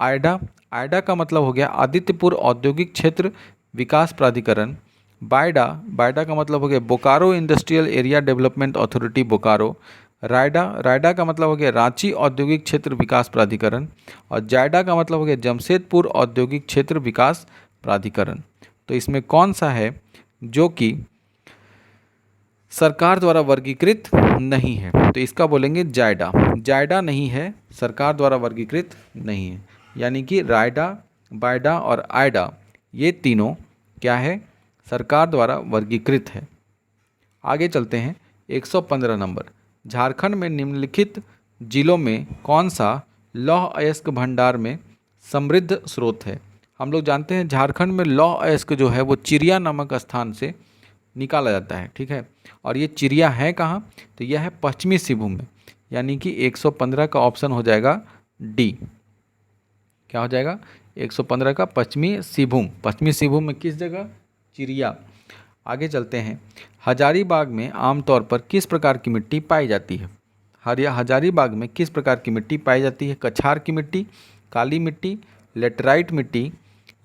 S1: आयडा, आयडा का मतलब हो गया आदित्यपुर औद्योगिक क्षेत्र विकास प्राधिकरण। बायडा, बायडा का मतलब हो गया Bokaro industrial area development authority Bokaro. RIADA, RIADA का मतलब हो गया रांची औद्योगिक क्षेत्र विकास प्राधिकरण। और जायडा का मतलब हो गया जमशेदपुर औद्योगिक क्षेत्र विकास प्राधिकरण। तो इसमें कौन सा है जो कि सरकार द्वारा वर्गीकृत नहीं है? तो इसका बोलेंगे जायडा। जायडा नहीं है, सरकार द्वारा वर्गीकृत नहीं है। यानी कि रायडा, बायडा और आयडा ये तीनों क्या है? सरकार द्वारा वर्गीकृत है। आगे चलते हैं 115 नंबर। झारखंड में निम्नलिखित जिलों में कौन सा लौह अयस्क भंडार में समृद्ध स्रोत है? हम लोग जानते हैं झारखंड में लौह अयस्क जो है वो चिरिया नामक स्थान से निकाला जाता है। ठीक है, और ये चिरिया है कहाँ? तो यह है पश्चिमी सिंहभूम में। यानी कि 115 का ऑप्शन हो जाएगा डी। क्या हो जाएगा? 115 का पश्चिमी सिंहभूम। पश्चिमी सिंहभूम में किस जगह? चिरिया। आगे चलते हैं। हजारीबाग में आमतौर पर किस प्रकार की मिट्टी पाई जाती है? हजारीबाग में किस प्रकार की मिट्टी पाई जाती है? कछार की मिट्टी, काली मिट्टी, लेटराइट मिट्टी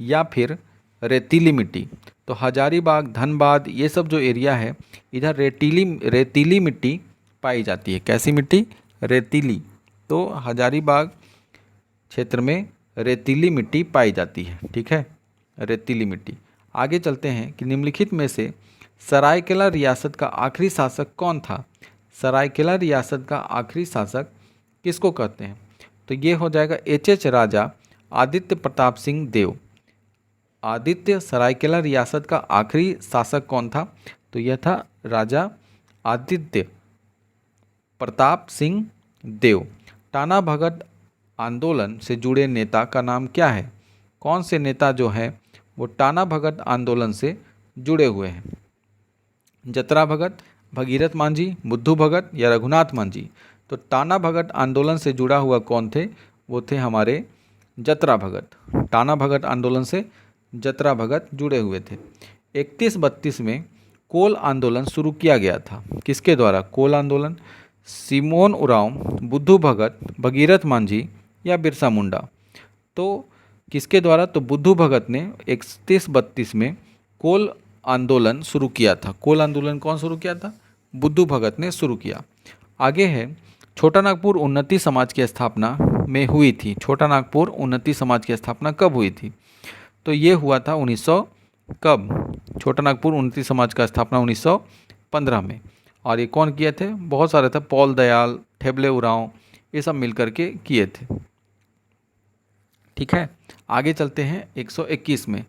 S1: या फिर रेतीली मिट्टी? तो हजारीबाग, धनबाद ये सब जो एरिया है इधर रेतीली मिट्टी पाई जाती है। कैसी मिट्टी? रेतीली। तो हजारीबाग क्षेत्र में रेतीली मिट्टी पाई जाती है। ठीक है, रेतीली मिट्टी। आगे चलते हैं कि निम्नलिखित में से सरायकेला रियासत का आखिरी शासक कौन था? सरायकेला रियासत का आखिरी शासक किसको कहते हैं? तो ये हो जाएगा एच राजा आदित्य प्रताप सिंह देव। आदित्य, सरायकेला रियासत का आखिरी शासक कौन था? तो यह था राजा आदित्य प्रताप सिंह देव। टाना भगत आंदोलन से जुड़े नेता का नाम क्या है? कौन से नेता जो है वो टाना भगत आंदोलन से जुड़े हुए हैं? जतरा भगत, भगीरथ मांझी, बुद्धू भगत या रघुनाथ मांझी? तो टाना भगत आंदोलन से जुड़ा हुआ कौन थे? वो थे हमारे जतरा भगत। टाना भगत आंदोलन से जतरा भगत जुड़े हुए थे। 31-32 में कोल आंदोलन शुरू किया गया था। किसके द्वारा? कोल आंदोलन, सिमोन उरांव, बुद्धू भगत, भगीरथ मांझी या बिरसा मुंडा? तो किसके द्वारा? तो बुद्धू भगत ने 31-32 में कोल आंदोलन शुरू किया था। कोल आंदोलन कौन शुरू किया था? बुद्धू भगत ने शुरू किया। आगे है, छोटा नागपुर उन्नति समाज की स्थापना में हुई थी। छोटा नागपुर उन्नति समाज की स्थापना कब हुई थी? तो ये हुआ था 1900 कब? छोटा नागपुर उन्नति समाज का स्थापना 1915 में। और ये कौन किए थे? बहुत सारे थे, पॉल दयाल, ठेबले उरांव, ये सब मिलकर के किए थे। ठीक है, आगे चलते हैं 121 में।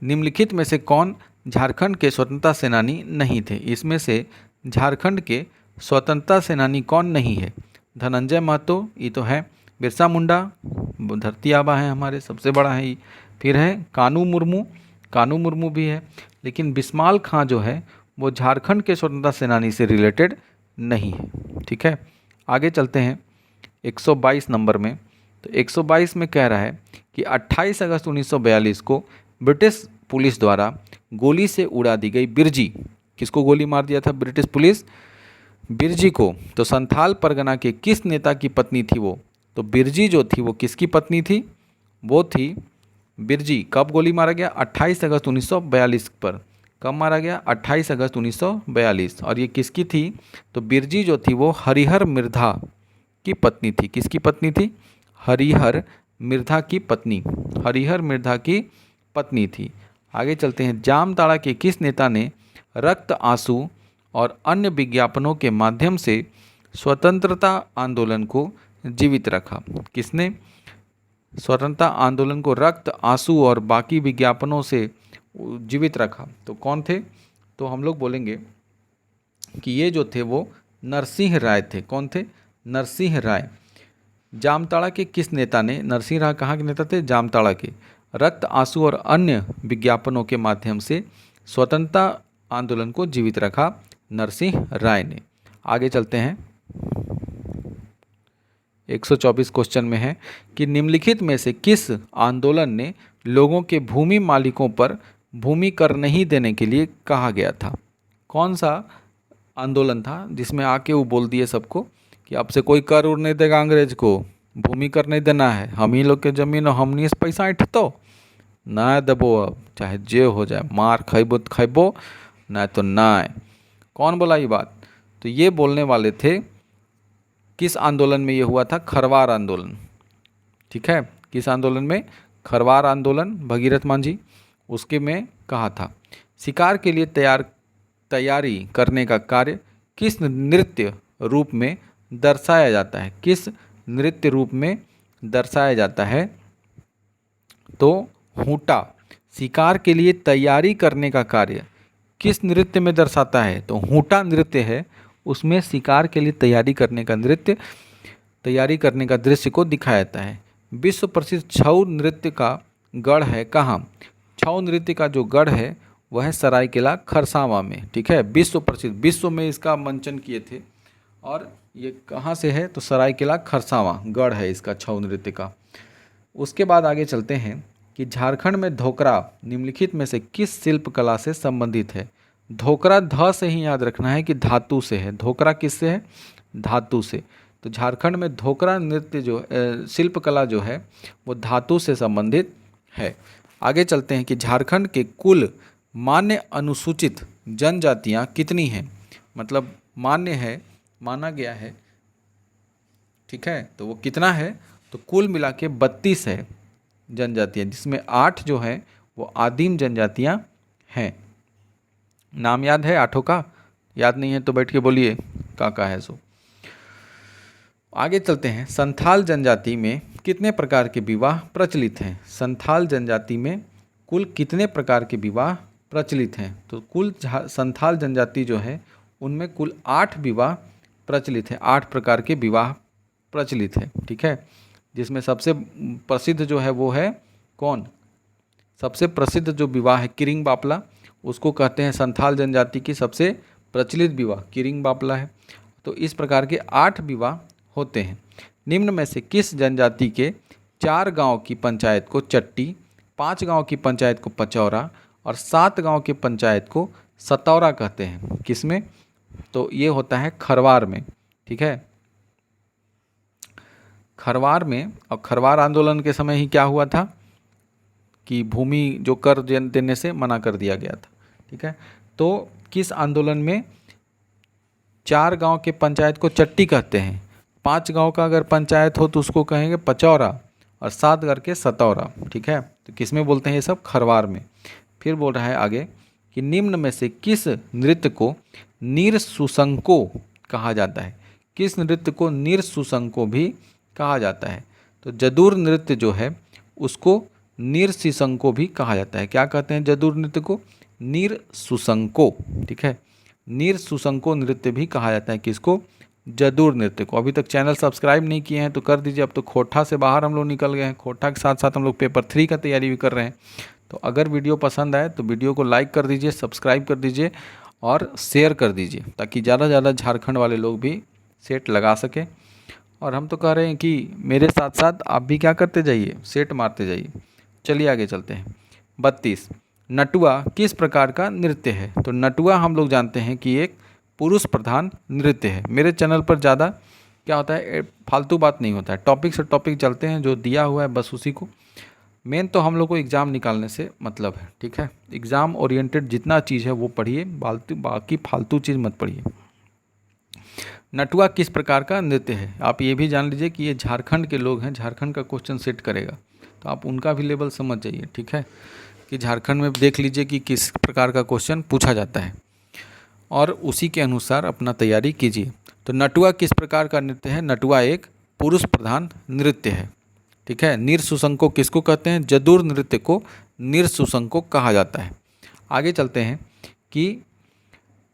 S1: निम्नलिखित में से कौन झारखंड के स्वतंत्रता सेनानी नहीं थे? इसमें से झारखंड के स्वतंत्रता सेनानी कौन नहीं है? धनंजय महतो, ये तो है। बिरसा मुंडा, धरती आबा है हमारे, सबसे बड़ा है ये। फिर है कानू मुर्मू, कानू मुर्मू भी है। लेकिन बिस्माल खां जो है वो झारखंड के स्वतंत्रता सेनानी से रिलेटेड नहीं है। ठीक है, आगे चलते हैं 122 नंबर में। तो 122 में कह रहा है कि 28 अगस्त 1942 को ब्रिटिश पुलिस द्वारा गोली से उड़ा दी गई बिरजी। किसको गोली मार दिया था ब्रिटिश पुलिस? बिरजी को। तो संथाल परगना के किस नेता की पत्नी थी वो? तो बिरजी जो थी वो किसकी पत्नी थी? वो थी बिरजी। कब गोली मारा गया? 28 अगस्त 1942 पर। कब मारा गया? 28 अगस्त 1942। और ये किसकी थी? तो बिरजी जो थी वो हरिहर मिर्धा की पत्नी थी। किसकी पत्नी थी? हरिहर मिर्धा की पत्नी। हरिहर मिर्धा की पत्नी थी। आगे चलते हैं, जामताड़ा के किस नेता ने रक्त आंसू और अन्य विज्ञापनों के माध्यम से स्वतंत्रता आंदोलन को जीवित रखा? किसने स्वतंत्रता आंदोलन को रक्त आंसू और बाकी विज्ञापनों से जीवित रखा? तो कौन थे? तो हम लोग बोलेंगे कि ये जो थे वो नरसिंह राय थे। कौन थे? नरसिंह राय। जामताड़ा के किस नेता ने, नरसिंह राय कहाँ के नेता थे? जामताड़ा के, रक्त आंसू और अन्य विज्ञापनों के माध्यम से स्वतंत्रता आंदोलन को जीवित रखा? नरसिंह राय ने। आगे चलते हैं 124 क्वेश्चन में है कि निम्नलिखित में से किस आंदोलन ने लोगों के भूमि मालिकों पर भूमि कर नहीं देने के लिए कहा गया था? कौन सा आंदोलन था जिसमें आके वो बोल दिए सबको कि अब से कोई कर उड़ नहीं देगा, अंग्रेज को भूमि कर नहीं देना है, हम ही लोग के जमीन और हमनी से पैसा ऐठतो ना देबो, अब चाहे जे हो जाए, मार खैबो तो खैबो, ना तो ना। कौन बोला ये बात? तो ये बोलने वाले थे, किस आंदोलन में ये हुआ था? खरवार आंदोलन। ठीक है, किस आंदोलन में? खरवार आंदोलन, भगीरथ मांझी उसके में कहा था। शिकार के लिए तैयारी करने का कार्य किस नृत्य रूप में दर्शाया जाता है? किस नृत्य रूप में दर्शाया जाता है? तो हूटा। शिकार के लिए तैयारी करने का कार्य किस नृत्य में दर्शाता है? तो हूटा नृत्य है, उसमें शिकार के लिए तैयारी करने का दृश्य को दिखाया जाता है। विश्व प्रसिद्ध छऊ नृत्य का गढ़ है कहाँ? छऊ नृत्य का जो गढ़ है वह है सरायकेला खरसावां में। ठीक है, विश्व प्रसिद्ध, विश्व में इसका मंचन किए थे। और ये कहाँ से है? तो सरायकेला खरसावां गढ़ है इसका छऊ नृत्य का। उसके बाद आगे चलते हैं कि झारखंड में धोकरा निम्नलिखित में से किस शिल्प कला से संबंधित है? धोकरा ध से ही याद रखना है कि धातु से है। धोकरा किससे है? धातु से। तो झारखंड में धोकरा नृत्य जो शिल्प कला जो है वो धातु से संबंधित है। आगे चलते हैं कि झारखंड के कुल मान्य अनुसूचित जनजातियां कितनी हैं? मतलब मान्य है, माना गया है। ठीक है, तो वो कितना है? तो कुल मिला के 32 है जनजातियाँ, जिसमें 8 जो है वो आदिम जनजातियाँ हैं। नाम याद है 8 का? याद नहीं है तो बैठ के बोलिए का है सो। आगे चलते हैं, संथाल जनजाति में कितने प्रकार के विवाह प्रचलित हैं? संथाल जनजाति में कुल कितने प्रकार के विवाह प्रचलित हैं? तो कुल संथाल जनजाति जो है उनमें कुल 8 विवाह प्रचलित है, 8 प्रकार के विवाह प्रचलित है। ठीक है, जिसमें सबसे प्रसिद्ध जो है वो है कौन? सबसे प्रसिद्ध जो विवाह है किरिंग बापला, उसको कहते हैं संथाल जनजाति की सबसे प्रचलित विवाह किरिंग बापला है। तो इस प्रकार के 8 विवाह होते हैं। निम्न में से किस जनजाति के 4 गांव की पंचायत को चट्टी, 5 गांव की पंचायत को पचौरा और 7 गांव की पंचायत को सतौरा कहते हैं? किसमें? तो ये होता है खरवार में। ठीक है, खरवार में। और खरवार आंदोलन के समय ही क्या हुआ था कि भूमि जो कर देने से मना कर दिया गया था। ठीक है, तो किस आंदोलन में 4 गांव के पंचायत को चट्टी कहते हैं, 5 गांव का अगर पंचायत हो तो उसको कहेंगे पचौरा और 7 करके सतौरा। ठीक है, तो किस में बोलते हैं ये सब? खरवार में। फिर बोल रहा है आगे कि निम्न में से किस नृत्य को नीर सुसंको कहा जाता है? किस नृत्य को नीर सुसंको भी कहा जाता है? तो जदुर नृत्य जो है उसको नीर सुसंको भी कहा जाता है। क्या कहते हैं जदुर नृत्य को? नीर सुसंको। ठीक है, नीर सुसंको नृत्य भी कहा जाता है। किसको? जदुर नृत्य को। अभी तक चैनल सब्सक्राइब नहीं किए हैं तो कर दीजिए। अब तो खोटा से बाहर हम लोग निकल गए हैं, खोटा के साथ साथ हम लोग पेपर 3 का तैयारी भी कर रहे हैं। तो अगर वीडियो पसंद आए तो वीडियो को लाइक कर दीजिए, सब्सक्राइब कर दीजिए और शेयर कर दीजिए, ताकि ज़्यादा से ज़्यादा झारखंड वाले लोग भी सेट लगा सकें। और हम तो कह रहे हैं कि मेरे साथ साथ आप भी क्या करते जाइए, सेट मारते जाइए। चलिए आगे चलते हैं। 32, नटुआ किस प्रकार का नृत्य है? तो नटुआ हम लोग जानते हैं कि एक पुरुष प्रधान नृत्य है। मेरे चैनल पर ज़्यादा क्या होता है, फालतू बात नहीं होता है, टॉपिक से टॉपिक चलते हैं, जो दिया हुआ है बस उसी को। मेन तो हम लोग को एग्ज़ाम निकालने से मतलब है। ठीक है, एग्ज़ाम ओरिएंटेड जितना चीज़ है वो पढ़िए, बाकी फालतू चीज़ मत पढ़िए। नटुआ किस प्रकार का नृत्य है? आप ये भी जान लीजिए कि ये झारखंड के लोग हैं, झारखंड का क्वेश्चन सेट करेगा, तो आप उनका भी लेवल समझ जाइए। ठीक है, कि झारखंड में देख लीजिए कि किस प्रकार का क्वेश्चन पूछा जाता है और उसी के अनुसार अपना तैयारी कीजिए। तो नटुआ किस प्रकार का नृत्य है? नटुआ एक पुरुष प्रधान नृत्य है। ठीक है, नीर सुसंको किसको कहते हैं? जदुर नृत्य को नीर सुसंको कहा जाता है। आगे चलते हैं कि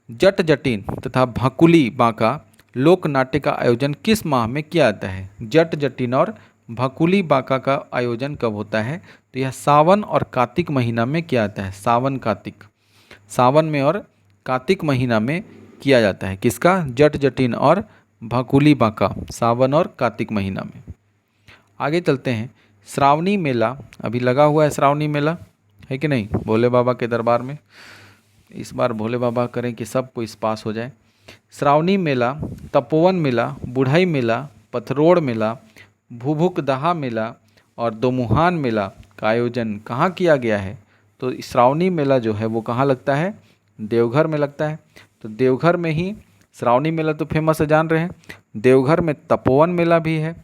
S1: जट जटिन तथा भकुली बांका लोक नाट्य का आयोजन किस माह में किया जाता है? जट जटिन और भकुली बांका का आयोजन कब होता है? तो यह सावन और कार्तिक महीना में किया जाता है। सावन कार्तिक, सावन में और कार्तिक महीना में किया जाता है। किसका? जट जटिन और भकुली बांका, सावन और कार्तिक महीना में। आगे चलते हैं। श्रावणी मेला अभी लगा हुआ है, श्रावणी मेला है कि नहीं भोले बाबा के दरबार में। इस बार भोले बाबा करें कि सब कोई पास हो जाए। श्रावणी मेला, तपोवन मेला, बुढ़ाई मेला, पथरोड़ मेला, भूभुकदहा मेला और दोमुहान मेला का आयोजन कहाँ किया गया है? तो श्रावणी मेला जो है वो कहाँ लगता है? देवघर में लगता है। तो देवघर में ही श्रावणी मेला तो फेमस है, जान रहे हैं। देवघर में तपोवन मेला भी है,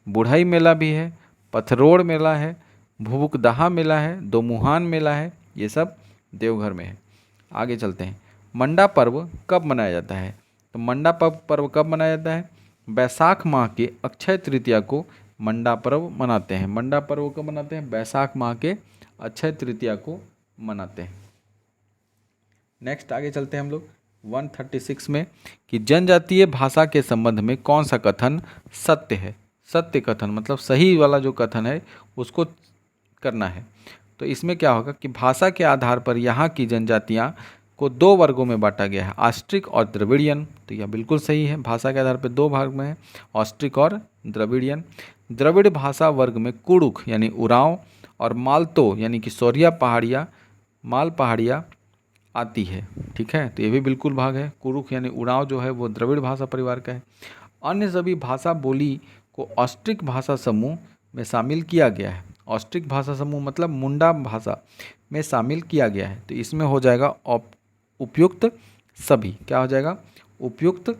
S1: बुढ़ाई मेला भी है, पथरोड़ मेला है, भूभुकदहा मेला है, दोमुहान मेला है, ये सब देवघर में है। आगे चलते हैं। मंडा पर्व कब मनाया जाता है? तो मंडा पर्व कब मनाया जाता है? बैसाख माह के अक्षय तृतीया को मंडा पर्व मनाते हैं। मंडा पर्व कब मनाते हैं? बैसाख माह के अक्षय तृतीया को मनाते हैं। नेक्स्ट आगे चलते हैं हम लोग 136 में कि जनजातीय भाषा के संबंध में कौन सा कथन सत्य है? सत्य कथन मतलब सही वाला जो कथन है उसको करना है। तो इसमें क्या होगा कि भाषा के आधार पर यहाँ की जनजातियाँ को 2 वर्गों में बांटा गया है, ऑस्ट्रिक और द्रविडियन। तो यह बिल्कुल सही है, भाषा के आधार पर 2 भाग में है, ऑस्ट्रिक और द्रविडियन। द्रविड़ भाषा वर्ग में कुड़ुख यानी उरांव और मालतो यानी कि सौरिया पहाड़िया, माल पहाड़िया आती है। ठीक है, तो ये भी बिल्कुल भाग है। कुड़ुख यानी उरांव जो है वो द्रविड़ भाषा परिवार का है। अन्य सभी भाषा बोली को ऑस्ट्रिक भाषा समूह में शामिल किया गया है। ऑस्ट्रिक भाषा समूह मतलब मुंडा भाषा में शामिल किया गया है। तो इसमें हो जाएगा उपयुक्त सभी। क्या हो जाएगा? उपयुक्त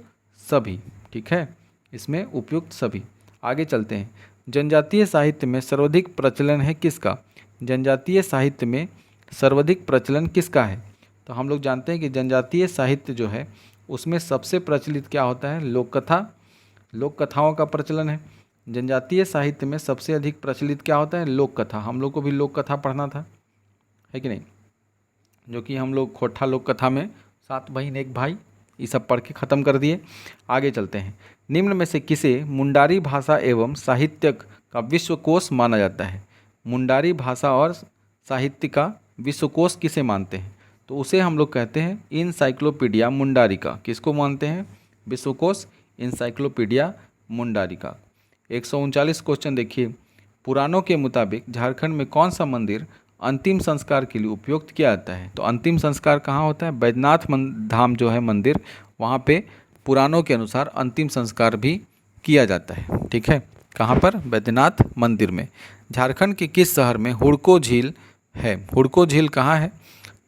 S1: सभी। ठीक है, इसमें उपयुक्त सभी। आगे चलते हैं। जनजातीय साहित्य में सर्वाधिक प्रचलन है किसका? जनजातीय साहित्य में सर्वाधिक प्रचलन किसका है? तो हम लोग जानते हैं कि जनजातीय साहित्य जो है उसमें सबसे प्रचलित क्या होता है? लोक कथा, लोक कथाओं का प्रचलन है। जनजातीय साहित्य में सबसे अधिक प्रचलित क्या होता है? लोक कथा। हम लोग को भी लोक कथा पढ़ना था, है कि नहीं, जो कि हम लोग खोटा लोक कथा में 7 बहन 1 भाई ये सब पढ़ के ख़त्म कर दिए। आगे चलते हैं। निम्न में से किसे मुंडारी भाषा एवं साहित्य का विश्वकोश माना जाता है? मुंडारी भाषा और साहित्य का विश्वकोश किसे मानते हैं? तो उसे हम लोग कहते हैं इनसाइक्लोपीडिया मुंडारिका। किसको मानते हैं विश्वकोश? इनसाइक्लोपीडिया मुंडारिका। 139 क्वेश्चन देखिए। पुराणों के मुताबिक झारखंड में कौन सा मंदिर अंतिम संस्कार के लिए उपयुक्त किया जाता है? तो अंतिम संस्कार कहाँ होता है? बैद्यनाथ धाम जो है मंदिर, वहाँ पे पुराणों के अनुसार अंतिम संस्कार भी किया जाता है। ठीक है, कहाँ पर? बैद्यनाथ मंदिर में। झारखंड के किस शहर में हुड़को झील है? हुड़को झील कहाँ है?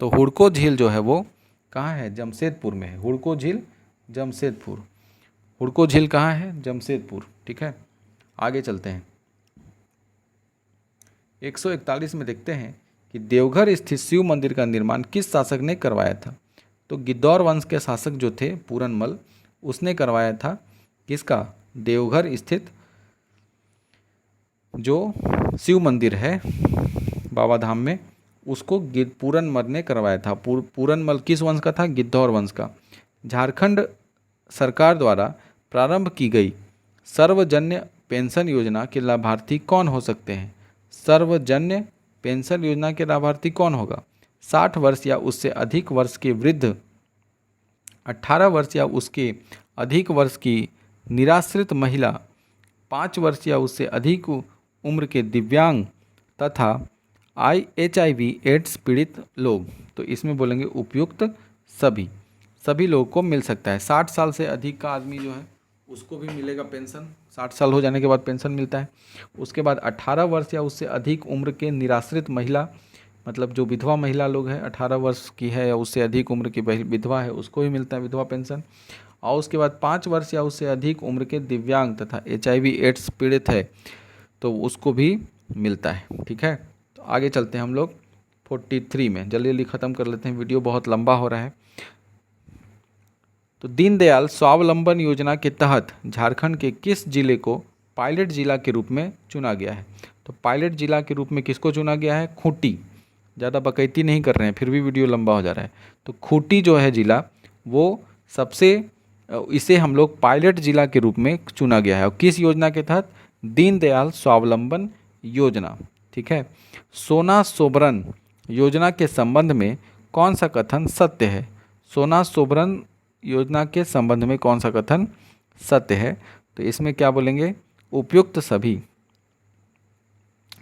S1: तो हुड़को झील जो है वो कहाँ है? जमशेदपुर में है। हुड़को झील जमशेदपुर। हुड़को झील कहाँ है? जमशेदपुर। ठीक है, आगे चलते हैं। 141 में देखते हैं कि देवघर स्थित शिव मंदिर का निर्माण किस शासक ने करवाया था? तो गिद्धौर वंश के शासक जो थे पूरनमल, उसने करवाया था। किसका? देवघर स्थित जो शिव मंदिर है बाबा धाम में, उसको पूरनमल ने करवाया था। पूरनमल किस वंश का था? गिद्धौर वंश का। झारखंड सरकार द्वारा प्रारंभ की गई सर्वजन्य पेंशन योजना के लाभार्थी कौन हो सकते हैं? सर्वजन्य पेंशन योजना के लाभार्थी कौन होगा? 60 वर्ष या उससे अधिक वर्ष के वृद्ध, 18 वर्ष या उसके अधिक वर्ष की निराश्रित महिला, 5 वर्ष या उससे अधिक उम्र के दिव्यांग तथा HIV एड्स पीड़ित लोग। तो इसमें बोलेंगे उपयुक्त सभी लोगों को मिल सकता है। 60 साल से अधिक का आदमी जो है उसको भी मिलेगा पेंशन। 60 साल हो जाने के बाद पेंशन मिलता है। उसके बाद 18 वर्ष या उससे अधिक उम्र के निराश्रित महिला, मतलब जो विधवा महिला लोग हैं, 18 वर्ष की है या उससे अधिक उम्र की विधवा है, उसको भी मिलता है विधवा पेंशन। और उसके बाद 5 वर्ष या उससे अधिक उम्र के दिव्यांग तथा HIV एड्स पीड़ित है तो उसको भी मिलता है। ठीक है, तो आगे चलते हैं हम लोग 43 में। जल्दी जल्दी ख़त्म कर लेते हैं, वीडियो बहुत लंबा हो रहा है। तो दीनदयाल स्वावलंबन योजना के तहत झारखंड के किस जिले को पायलट जिला के रूप में चुना गया है? तो पायलट जिला के रूप में किसको चुना गया है? खूंटी। ज़्यादा बकैती नहीं कर रहे हैं, फिर भी वीडियो लंबा हो जा रहा है। तो खूंटी जो है जिला, वो इसे हम लोग पायलट जिला के रूप में चुना गया है। और किस योजना के तहत? दीनदयाल स्वावलंबन योजना। ठीक है, सोना सोबरन योजना के संबंध में कौन सा कथन सत्य है? सोना सोबरन योजना के संबंध में कौन सा कथन सत्य है? तो इसमें क्या बोलेंगे? उपयुक्त सभी।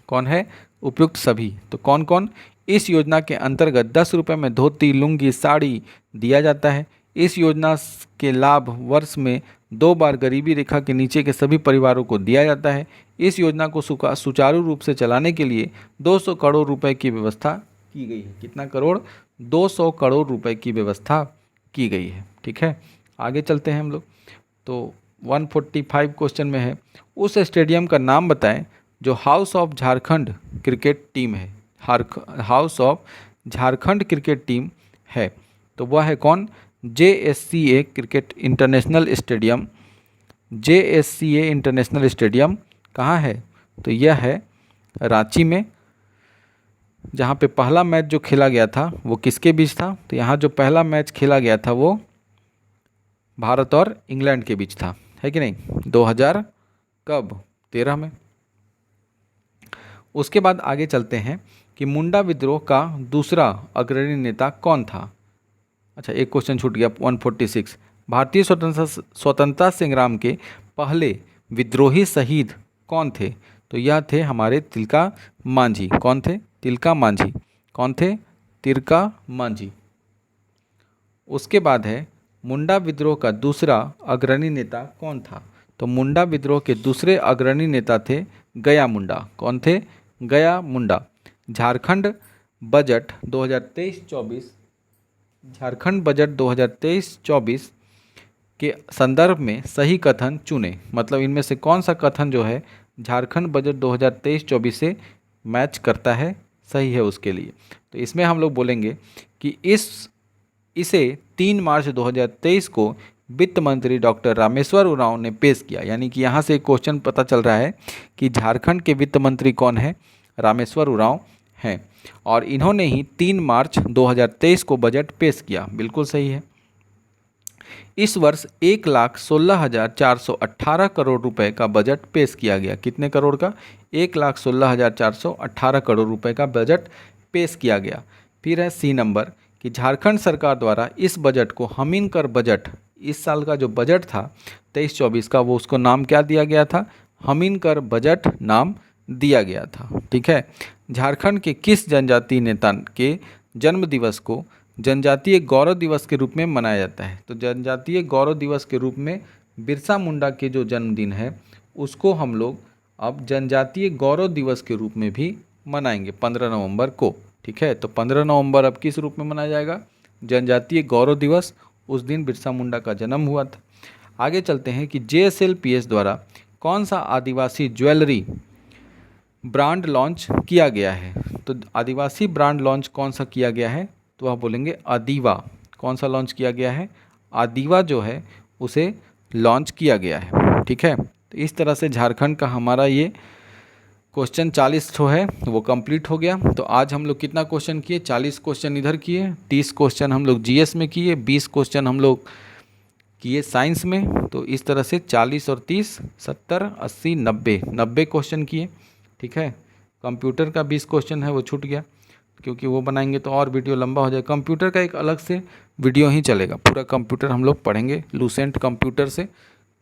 S1: कौन है? उपयुक्त सभी। तो कौन कौन? इस योजना के अंतर्गत 10 रुपये में धोती, लुंगी, साड़ी दिया जाता है। इस योजना के लाभ वर्ष में 2 बार गरीबी रेखा के नीचे के सभी परिवारों को दिया जाता है। इस योजना को सुचारू रूप से चलाने के लिए 200 करोड़ रुपए की व्यवस्था की गई है। कितना करोड़? 200 करोड़ रुपए की व्यवस्था की गई है। ठीक है, आगे चलते हैं हम लोग। तो 145 क्वेश्चन में है, उस स्टेडियम का नाम बताएं जो house of Jharkhand cricket team है। House of Jharkhand cricket team है, तो वह है कौन? JSCA cricket international stadium. JSCA international stadium कहाँ है? तो यह है रांची में। जहाँ पे पहला मैच जो खेला गया था वो किसके बीच था? तो यहाँ जो पहला मैच खेला गया था वो भारत और इंग्लैंड के बीच था, है कि नहीं? 2013 में। उसके बाद आगे चलते हैं कि मुंडा विद्रोह का दूसरा अग्रणी नेता कौन था? अच्छा, एक क्वेश्चन छूट गया। 146, भारतीय स्वतंत्रता संग्राम के पहले विद्रोही शहीद कौन थे? तो यह थे हमारे तिलका मांझी। कौन थे? तिलका मांझी। कौन थे? तिलका मांझी। उसके बाद है मुंडा विद्रोह का दूसरा अग्रणी नेता कौन था? तो मुंडा विद्रोह के दूसरे अग्रणी नेता थे गया मुंडा। कौन थे? गया मुंडा। झारखंड बजट 2023-24 झारखंड बजट 2023-24 के संदर्भ में सही कथन चुने। मतलब इनमें से कौन सा कथन जो है झारखंड बजट 2023-24 से मैच करता है, सही है उसके लिए। तो इसमें हम लोग बोलेंगे कि इसे 3 मार्च 2023 को वित्त मंत्री डॉक्टर रामेश्वर उरांव ने पेश किया। यानी कि यहाँ से एक क्वेश्चन पता चल रहा है कि झारखंड के वित्त मंत्री कौन है? रामेश्वर उरांव हैं, और इन्होंने ही 3 मार्च 2023 को बजट पेश किया। बिल्कुल सही है। इस वर्ष 1,16,418 करोड़ रुपए का बजट पेश किया गया। कितने करोड़ का? 1,16,418 करोड़ रुपए का बजट पेश किया गया। फिर है सी नंबर कि झारखंड सरकार द्वारा इस बजट को हमीन कर बजट, इस साल का जो बजट था 23-24 का, वो उसको नाम क्या दिया गया था? हमीन कर बजट नाम दिया गया था। ठीक है। झारखंड के किस जनजातीय नेता के जन्म दिवस को जनजातीय गौरव दिवस के रूप में मनाया जाता है? तो जनजातीय गौरव दिवस के रूप में बिरसा मुंडा के जो जन्मदिन है उसको हम लोग अब जनजातीय गौरव दिवस के रूप में भी मनाएंगे 15 नवंबर को। ठीक है। तो 15 नवंबर अब किस रूप में मनाया जाएगा? जनजातीय गौरव दिवस। उस दिन बिरसा मुंडा का जन्म हुआ था। आगे चलते हैं कि JSLPS द्वारा कौन सा आदिवासी ज्वेलरी ब्रांड लॉन्च किया गया है? तो आदिवासी ब्रांड लॉन्च कौन सा किया गया है? तो आप बोलेंगे आदिवा। कौन सा लॉन्च किया गया है? आदिवा जो है उसे लॉन्च किया गया है। ठीक है। तो इस तरह से झारखंड का हमारा ये क्वेश्चन 40 ठो है वो कंप्लीट हो गया। तो आज हम लोग कितना क्वेश्चन किए? 40 क्वेश्चन इधर किए, 30 क्वेश्चन हम लोग GS में किए, 20 क्वेश्चन हम लोग किए साइंस में। तो इस तरह से 40 और 30 70 80 90 क्वेश्चन किए। ठीक है। कंप्यूटर का 20 क्वेश्चन है वो छूट गया, क्योंकि वो बनाएंगे तो और वीडियो लंबा हो जाएगा। कंप्यूटर का एक अलग से वीडियो ही चलेगा, पूरा कंप्यूटर हम लोग पढ़ेंगे, लूसेंट कंप्यूटर से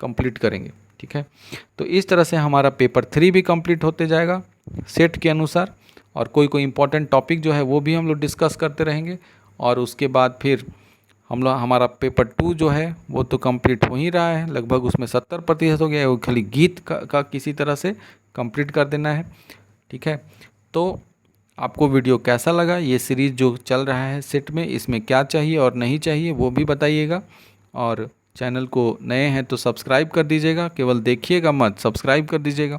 S1: कंप्लीट करेंगे। ठीक है। तो इस तरह से हमारा पेपर 3 भी कंप्लीट होते जाएगा सेट के अनुसार, और कोई इंपॉर्टेंट टॉपिक जो है वो भी हम लोग डिस्कस करते रहेंगे। और उसके बाद फिर हम लोग हमारा पेपर 2 जो है वो तो कंप्लीट हो ही रहा है लगभग, उसमें 70% हो गया है। वो खाली गीत का किसी तरह से कंप्लीट कर देना है। ठीक है। तो आपको वीडियो कैसा लगा? ये सीरीज़ जो चल रहा है सेट में, इसमें क्या चाहिए और नहीं चाहिए वो भी बताइएगा। और चैनल को नए हैं तो सब्सक्राइब कर दीजिएगा, केवल देखिएगा मत, सब्सक्राइब कर दीजिएगा।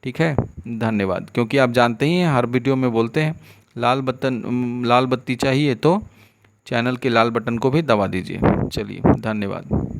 S1: ठीक है। धन्यवाद। क्योंकि आप जानते ही हैं हर वीडियो में बोलते हैं लाल बत्ती चाहिए तो चैनल के लाल बटन को भी दबा दीजिए। चलिए, धन्यवाद।